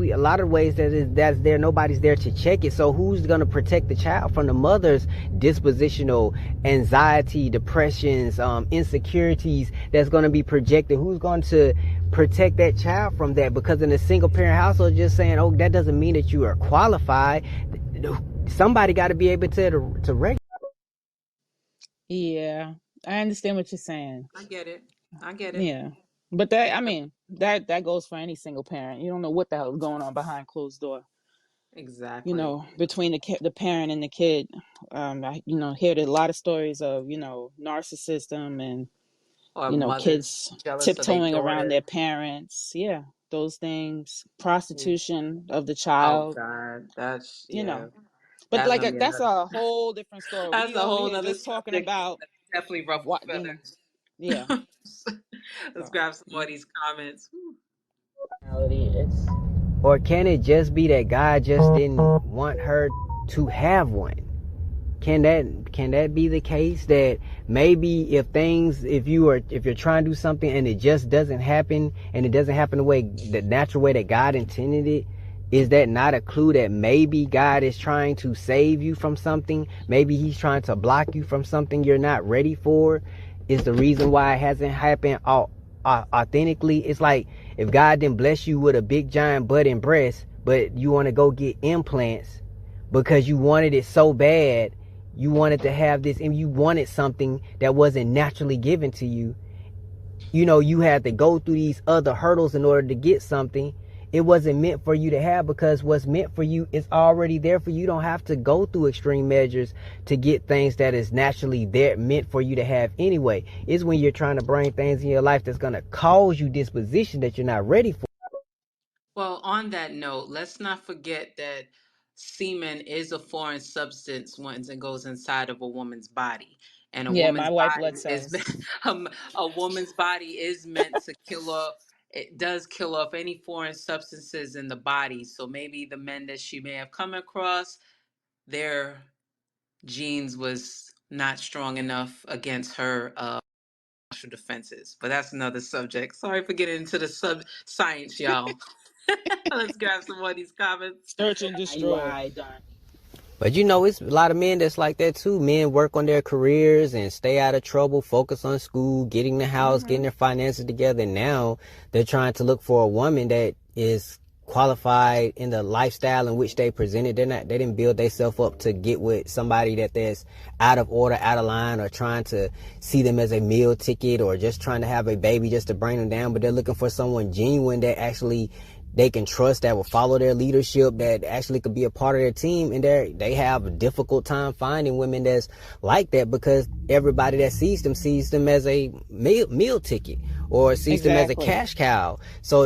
that's there, nobody's there to check it. So who's going to protect the child from the mother's dispositional anxiety, depressions, insecurities that's going to be projected? Who's going to protect that child from that? Because in a single parent household, just saying, oh, that doesn't mean that you are qualified. Somebody got to be able to regulate. Yeah, I understand what you're saying. I get it. I get it. Yeah. But that goes for any single parent. You don't know what the hell is going on behind closed door, Exactly. between the parent and the kid. I hear a lot of stories of, narcissism, and, Or mothers kids jealous of their tiptoeing around daughter. their parents. Yeah, those things, Yeah. prostitution of the Oh child, God, that's you yeah. know. But That's like, gonna be that's another. a whole different story. That's We a over whole here nother just talking subject about that definitely ruffle what, feathers. yeah. Let's So, grab some more of these comments. it's Or can it just be that God just didn't want her to have one? Can that be the case, that maybe if you're trying to do something and it just doesn't happen, and it doesn't happen the natural way that God intended it, is that not a clue that maybe God is trying to save you from something? Maybe he's trying to block you from something you're not ready for, is the reason why it hasn't happened authentically. It's like, if God didn't bless you with a big giant butt and breast, but you want to go get implants because you wanted it so bad, you wanted to have this, and you wanted something that wasn't naturally given to you. You had to go through these other hurdles in order to get something it wasn't meant for you to have, because what's meant for you is already there for you. You don't have to go through extreme measures to get things that is naturally there, meant for you to have anyway. It's when you're trying to bring things in your life that's going to cause you disposition that you're not ready for. Well, on that note, let's not forget that semen is a foreign substance once it goes inside of a woman's body, and a yeah, my woman's white blood body is cells. a woman's body is meant to kill off. It does kill off any foreign substances in the body. So maybe the men that she may have come across, their genes was not strong enough against her natural defenses. But that's another subject. Sorry for getting into the science, y'all. Let's grab some more of these comments. Search and destroy. But it's a lot of men that's like that too. Men work on their careers and stay out of trouble, focus on school, getting the house, getting their finances together. And now they're trying to look for a woman that is qualified in the lifestyle in which they presented. They didn't build themselves up to get with somebody that's out of order, out of line, or trying to see them as a meal ticket, or just trying to have a baby just to bring them down. But they're looking for someone genuine that actually they can trust, that will follow their leadership, that actually could be a part of their team. And they have a difficult time finding women that's like that, because everybody that sees them as a meal ticket, or sees them as a Exactly. cash cow. So,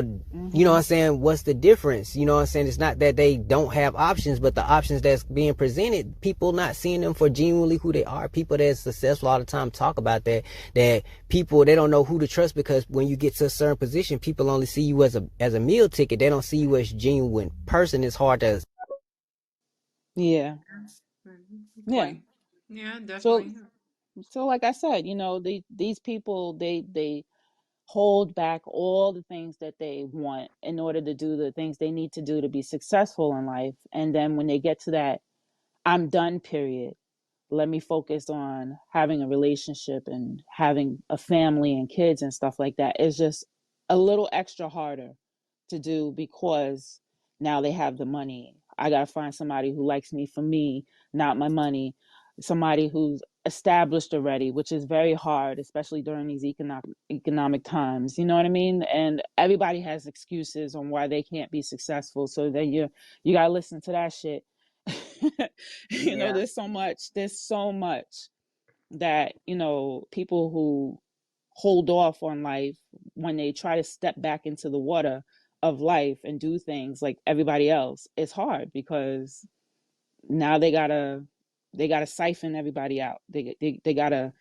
you know what I'm saying? What's the difference? You know what I'm saying? It's not that they don't have options, but the options that's being presented, people not seeing them for genuinely who they are. People that's successful all the time talk about that people, they don't know who to trust, because when you get to a certain position, people only see you as a meal ticket. They don't see you as a genuine person. It's hard to. Yeah. Yeah. Point. Yeah, So, definitely. like I said, these people, they hold back all the things that they want in order to do the things they need to do to be successful in life. And then when they get to that I'm done period, let me focus on having a relationship and having a family and kids and stuff like that, it's just a little extra harder to do, because now they have the money. I got to find somebody who likes me for me, not my money, somebody who's established already, which is very hard, especially during these economic times, you know what I mean? And everybody has excuses on why they can't be successful, so then you got to listen to that shit. Yeah. There's so much that, people who hold off on life, when they try to step back into the water of life and do things like everybody else, it's hard, because now they gotta siphon everybody out. They gotta,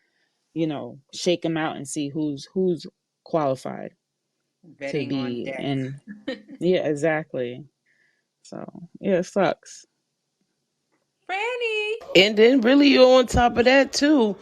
shake them out and see who's qualified to Betting on be death. in. Yeah, exactly. So yeah, it sucks. Franny. And then really on top of that too,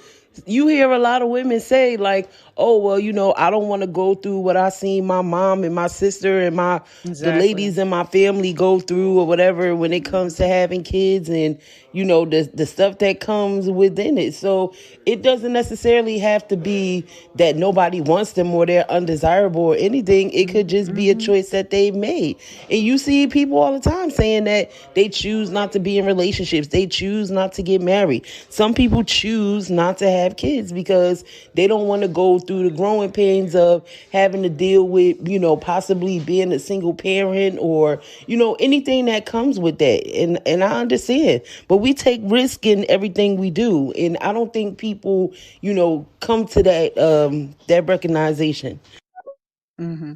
you hear a lot of women say like, oh well, I don't want to go through what I seen my mom and my sister and the Exactly. ladies in my family go through, or whatever, when it comes to having kids, and the stuff that comes within it. So it doesn't necessarily have to be that nobody wants them or they're undesirable or anything. It could just be a Mm-hmm. choice that they've made. And you see people all the time saying that they choose not to be in relationships, they choose not to get married. Some people choose not to have kids because they don't want to go through the growing pains of having to deal with, possibly being a single parent, or, anything that comes with that. And I understand, but we take risk in everything we do. And I don't think people, come to that recognition. Mm-hmm.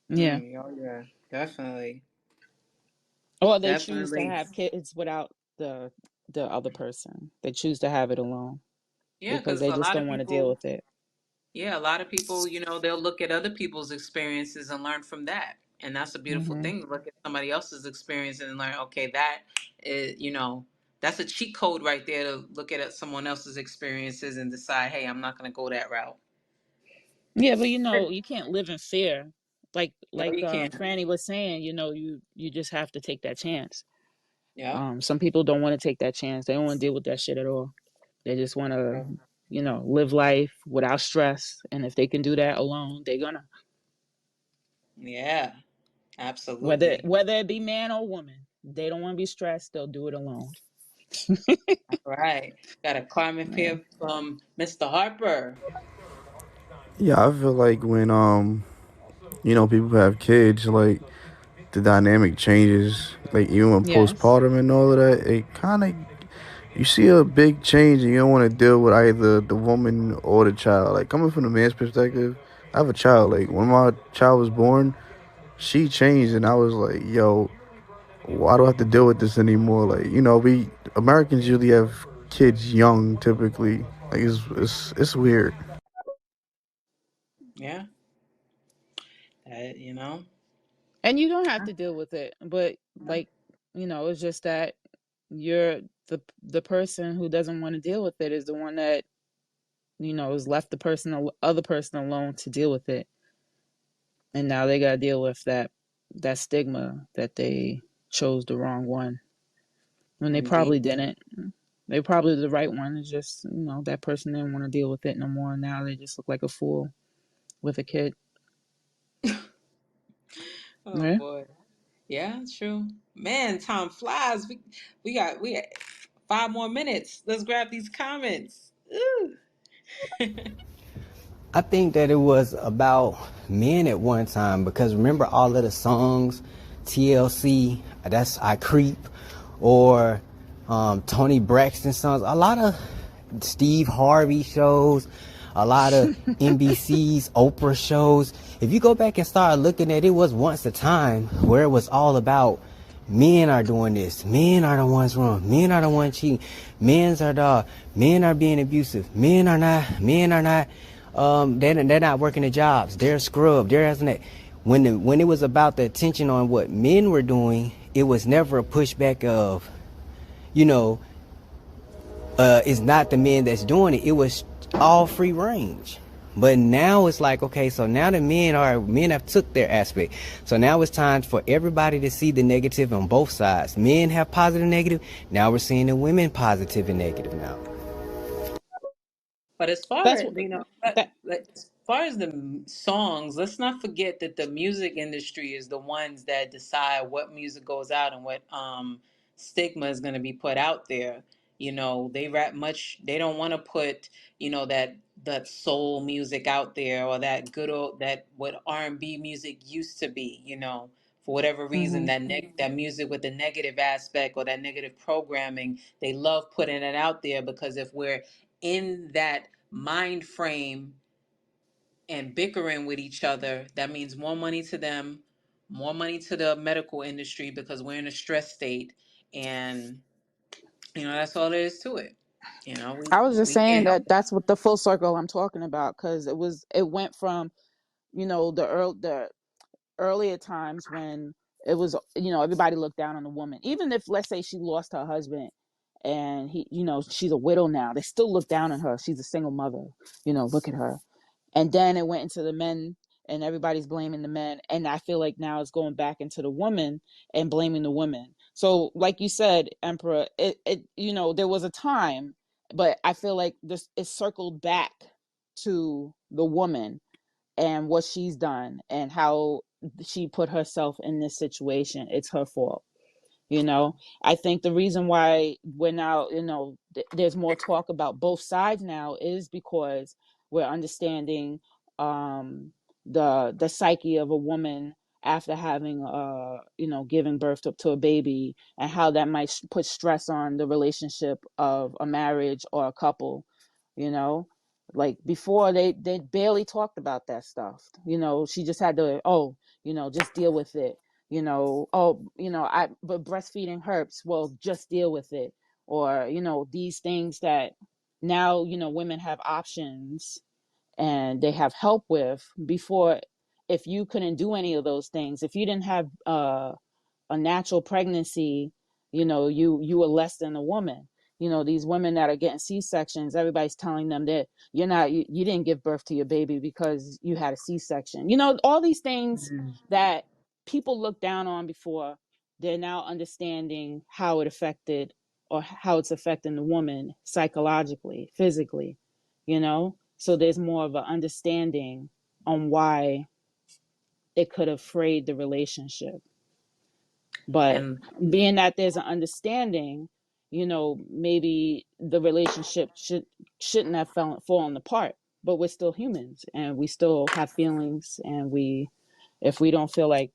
Yeah. Oh yeah, definitely, Or they choose to definitely. have kids without the other person. They choose to have it alone Yeah, because because they a just lot don't of want to deal people, with it. yeah, a lot of people, they'll look at other people's experiences and learn from that, and that's a beautiful Hmm. thing. To look at somebody else's experience and learn. Okay, that is, that's a cheat code right there, to look at someone else's experiences and decide, hey, I'm not going to go that route. Yeah, but you can't live in fear. Like No, like you can't. Franny was saying, you just have to take that chance. Yeah. Some people don't want to take that chance. They don't want to deal with that shit at all. They just want to, live life without stress. And if they can do that alone, they're gonna. Yeah, Whether absolutely. whether it be man or woman, they don't want to be stressed. They'll do it alone. All right. Got a comment Yeah. here from Mr. Harper. Yeah, I feel like when people have kids, like the dynamic changes. Like even when Yes. postpartum and all of that, it kind of you see a big change, and you don't want to deal with either the woman or the child. Like coming from the man's perspective, I have a child. Like when my child was born, she changed, and I was like, yo, why do I have to deal with this anymore? Like we Americans usually have kids young, typically. Like it's weird. Yeah. You know. And you don't have to deal with it, but like, it's just that you're the person who doesn't want to deal with it is the one that, has left other person alone to deal with it. And now they got to deal with that stigma that they chose the wrong one when they Indeed. probably didn't. They probably the right one. It's just, that person didn't want to deal with it no more. Now they just look like a fool with a kid. Oh Yeah. boy. Yeah, true. Man, time flies. We got 5 more minutes. Let's grab these comments. Ooh. I think that it was about men at one time, because remember all of the songs, TLC, that's I Creep, or Tony Braxton songs. A lot of Steve Harvey shows, a lot of NBC's Oprah shows. If you go back and start looking at it, was once a time where it was all about men are doing this, men are the ones wrong, men are the ones cheating, men's are dog, men are being abusive, men are not, they're not working the jobs, they're scrubbed, they're as that. When it was about the attention on what men were doing, it was never a pushback of, you know, it's not the men that's doing it. It was all free range. But now it's like, okay, so now the men have took their aspect. So now it's time for everybody to see the negative on both sides. Men have positive and negative. Now we're seeing the women positive and negative now. But as far That's as what that. as far as the songs, let's not forget that the music industry is the ones that decide what music goes out and what stigma is going to be put out there. You know, they rap much. They don't want to put, you know, that soul music out there, or that good old, that what R&B music used to be. You know, for whatever reason, Hmm. that music with the negative aspect or that negative programming, they love putting it out there, because if we're in that mind frame and bickering with each other, that means more money to them, more money to the medical industry, because we're in a stress state. And, you know, that's all there is to it. You know, I was just we saying can't help that that's what the full circle I'm talking about, because it went from, the earlier times when it was, everybody looked down on the woman, even if, let's say, she lost her husband and she's a widow now, they still look down on her. She's a single mother, look at her. And then it went into the men, and everybody's blaming the men, and I feel like now it's going back into the woman and blaming the women. So like you said, Emperor, there was a time, but I feel like this is circled back to the woman and what she's done and how she put herself in this situation. It's her fault. I think the reason why we're now, there's more talk about both sides now is because we're understanding the psyche of a woman after having giving birth to a baby, and how that might put stress on the relationship of a marriage or a couple. you know like before, they barely talked about that stuff. She just had to, just deal with it. But breastfeeding hurts, well, just deal with it. Or these things that now, women have options and they have help with. Before, if you couldn't do any of those things, if you didn't have a natural pregnancy, you were less than a woman. These women that are getting C-sections, everybody's telling them that you didn't give birth to your baby because you had a C-section. All these things Mm. that people looked down on before, they're now understanding how it affected, or how it's affecting the woman psychologically, physically. So there's more of an understanding on why it could have frayed the relationship. But And being that there's an understanding, maybe the relationship shouldn't have fallen apart. But we're still humans, and we still have feelings, and if we don't feel like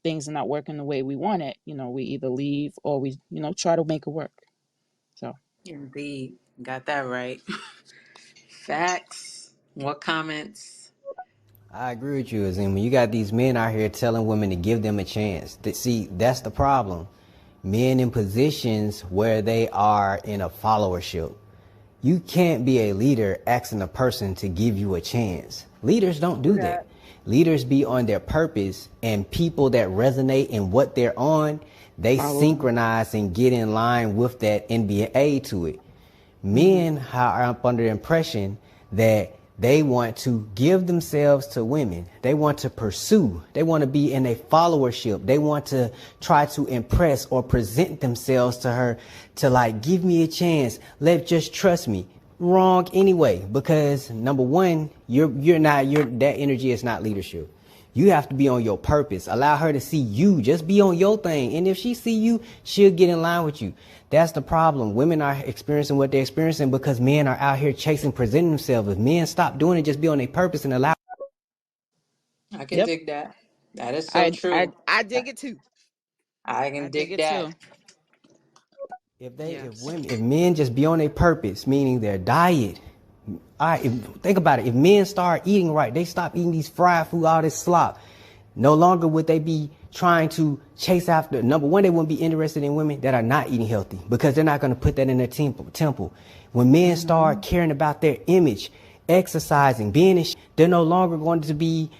things are not working the way we want it, we either leave or we, try to make it work. So indeed, got that right. Facts. What comments? I agree with you, Azima. You got these men out here telling women to give them a chance. See, that's the problem. Men in positions where they are in a followership. You can't be a leader asking a person to give you a chance. Leaders don't do that. Leaders be on their purpose, and people that resonate in what they're on, they follow them. synchronize and get in line with that NBA to it. Hmm. Men are up under the impression that they want to give themselves to women. They want to pursue. They want to be in a followership. They want to try to impress or present themselves to her to, like, give me a chance. Just trust me. Wrong anyway, because number one, that energy is not leadership. You have to be on your purpose. Allow her to see you. Just be on your thing. And if she see you, she'll get in line with you. That's the problem. Women are experiencing what they're experiencing because men are out here chasing, presenting themselves. If men stop doing it, just be on their purpose and allow. I can Yep. dig that. That is so I true. I dig it too. I I can dig dig it that. too. Yes. If men just be on their purpose, meaning their diet. All right, think about it. If men start eating right, they stop eating these fried food, all this slop. No longer would they be trying to chase after. Number one, they wouldn't be interested in women that are not eating healthy because they're not going to put that in their temple. When men Mm-hmm. start caring about their image, exercising, being in, they're no longer going to be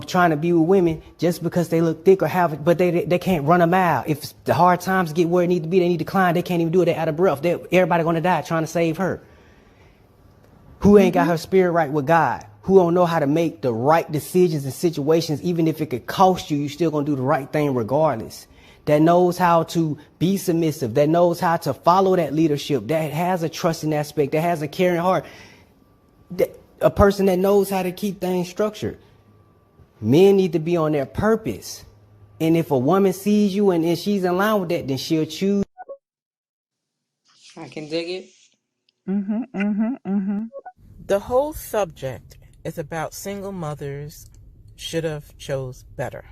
trying to be with women just because they look thick or have it, but they can't run a mile. If the hard times get where it need to be, they need to climb. They can't even do it. They're out of breath. Everybody going to die trying to save her. Who ain't got Mm-hmm. her spirit right with God? Who don't know how to make the right decisions in situations, even if it could cost you, you still gonna do the right thing regardless. That knows how to be submissive, that knows how to follow that leadership, that has a trusting aspect, that has a caring heart, a person that knows how to keep things structured. Men need to be on their purpose. And if a woman sees you and she's in line with that, then she'll choose. I can dig it. Mm-hmm. Mm-hmm. Mm-hmm. The whole subject is about single mothers should have chose better.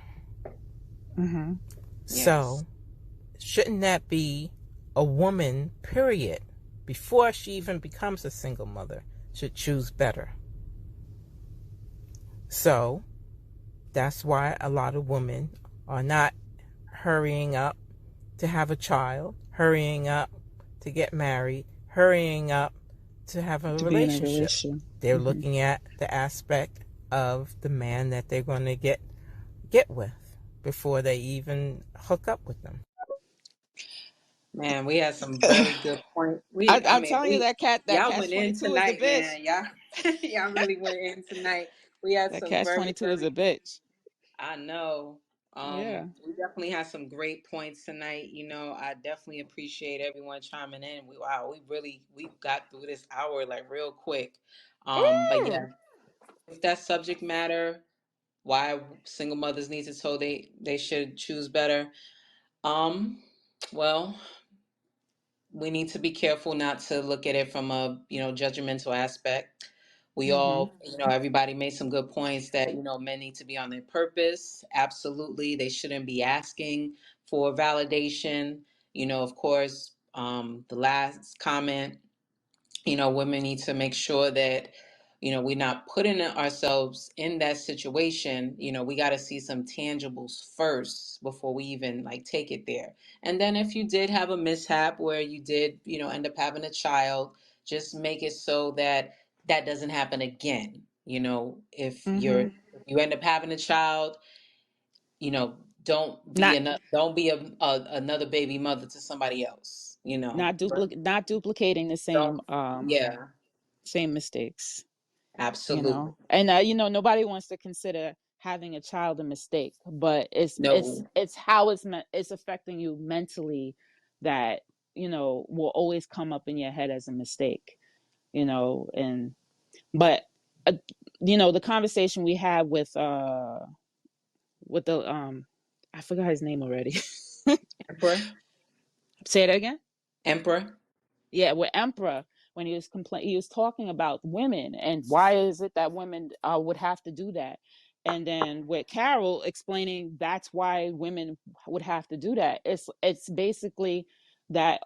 Mm-hmm. Yes. So, shouldn't that be a woman, period, before she even becomes a single mother, should choose better? So, that's why a lot of women are not hurrying up to have a child, hurrying up to get married, hurrying up to have a To be in a relationship. relation. They're Mm-hmm. looking at the aspect of the man that they're going to get with before they even hook up with them. Man, we had some very good points. I I'm mean, telling you that y'all catch went in 22 is a tonight, bitch. man. Y'all really went in tonight. We had That some catch very, 22 is very, a bitch. I know. Yeah. We definitely had some great points tonight. I definitely appreciate everyone chiming in. We got through this hour like real quick. But Ooh. yeah, if that subject matter, why single mothers need to so they should choose better. Um, well, we need to be careful not to look at it from a judgmental aspect. We Mm-hmm. all, everybody made some good points that men need to be on their purpose. Absolutely, they shouldn't be asking for validation. Of course, the last comment, women need to make sure that, we're not putting ourselves in that situation. We got to see some tangibles first before we even like take it there. And then if you did have a mishap where you did, end up having a child, just make it so that that doesn't happen again. Mm-hmm. If you end up having a child, Not don't be another baby mother to somebody else, not duplicating the don't, same yeah, same mistakes, absolutely. And nobody wants to consider having a child a mistake, but No, it's how it's affecting you mentally that will always come up in your head as a mistake, and but uh, the conversation we had with the I forgot his name already. emperor, Say it again. emperor. Yeah, with Emperor, when he was talking about women and why is it that women would have to do that, and then with Carol explaining that's why women would have to do that. It's basically that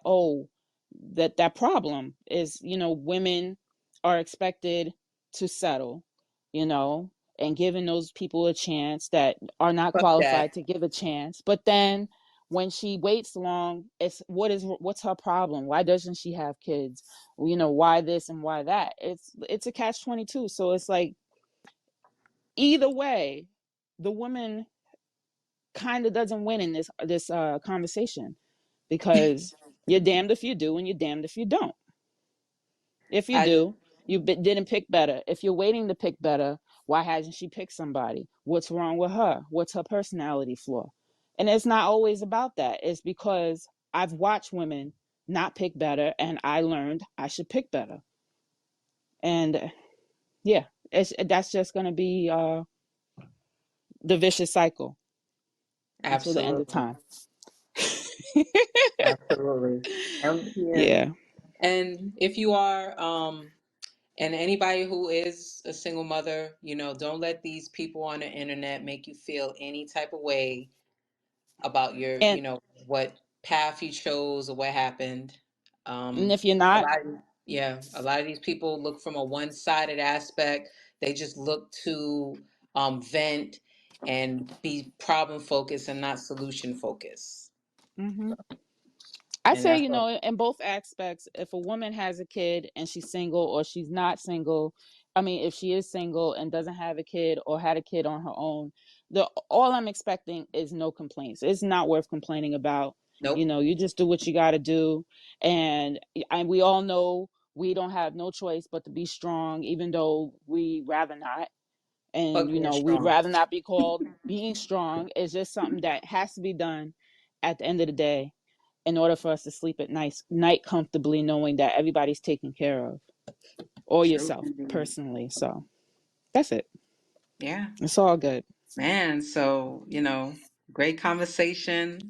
that problem is women are expected to settle, you know, and giving those people a chance that are not Fuck that. qualified to give a chance, but then when she waits long, it's what's her problem? Why doesn't she have kids? Why this and why that? It's a catch 22. So it's like either way, the woman kind of doesn't win in this conversation, because you're damned if you do and you're damned if you don't. If you I do, you didn't pick better. If you're waiting to pick better, why hasn't she picked somebody? What's wrong with her? What's her personality flaw? And it's not always about that. It's because I've watched women not pick better, and I learned I should pick better. And yeah, that's just going to be the vicious cycle until the end of absolutely, time. absolutely. Yeah. Yeah. And if you are, and anybody who is a single mother, don't let these people on the internet make you feel any type of way about your, And what. path you chose or what happened. And if you're A not, lot yeah, a lot of these people look from a one-sided aspect. They just look to vent and be problem focused and not solution focused. hmm I And say, that's what, in both aspects, if a woman has a kid and she's single or she's not single, I mean, if she is single and doesn't have a kid or had a kid on her own, the all I'm expecting is no complaints. It's not worth complaining about. nope. You just do what you got to do, and we all know we don't have no choice but to be strong, even though we rather not. And Fuck being we'd strong. rather not be called being strong. It's just something that has to be done at the end of the day in order for us to sleep at night comfortably, knowing that everybody's taken care of, or True yourself indeed. personally. So that's it. Yeah. It's all good. Man, so, great conversation.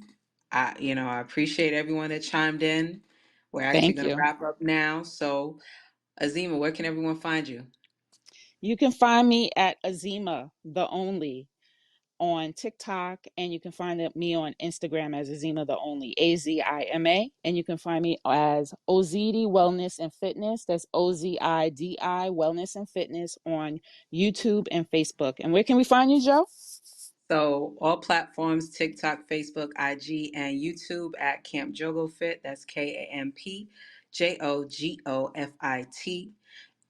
I appreciate everyone that chimed in. We're actually Thank going to you. wrap up now. So, Azima, where can everyone find you? You can find me at Azima the Only on TikTok, and you can find me on Instagram as Azima the Only, Azima, and you can find me as Ozidi Wellness and Fitness. That's Ozidi Wellness and Fitness on YouTube and Facebook. And where can we find you, Joe? So, all platforms TikTok, Facebook, IG, and YouTube at Camp Jogo Fit. That's KampJogofit.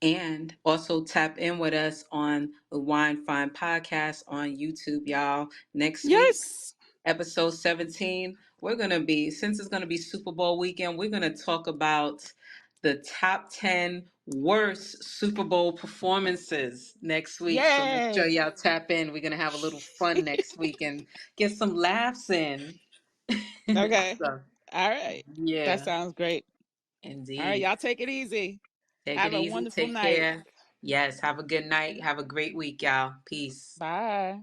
And also tap in with us on the Wine Fine podcast on YouTube, y'all. Next week, Yes. episode 17, we're going to be, since it's going to be Super Bowl weekend, we're going to talk about the top 10 worst Super Bowl performances next week. So make sure Yay. y'all tap in. We're going to have a little fun next week and get some laughs in. Okay. So, All right. That yeah, sounds great. All right. indeed. Y'all take it easy. Take it Have a easy. wonderful Take night. care. Yes, have a good night. Have a great week, y'all. Peace. Bye.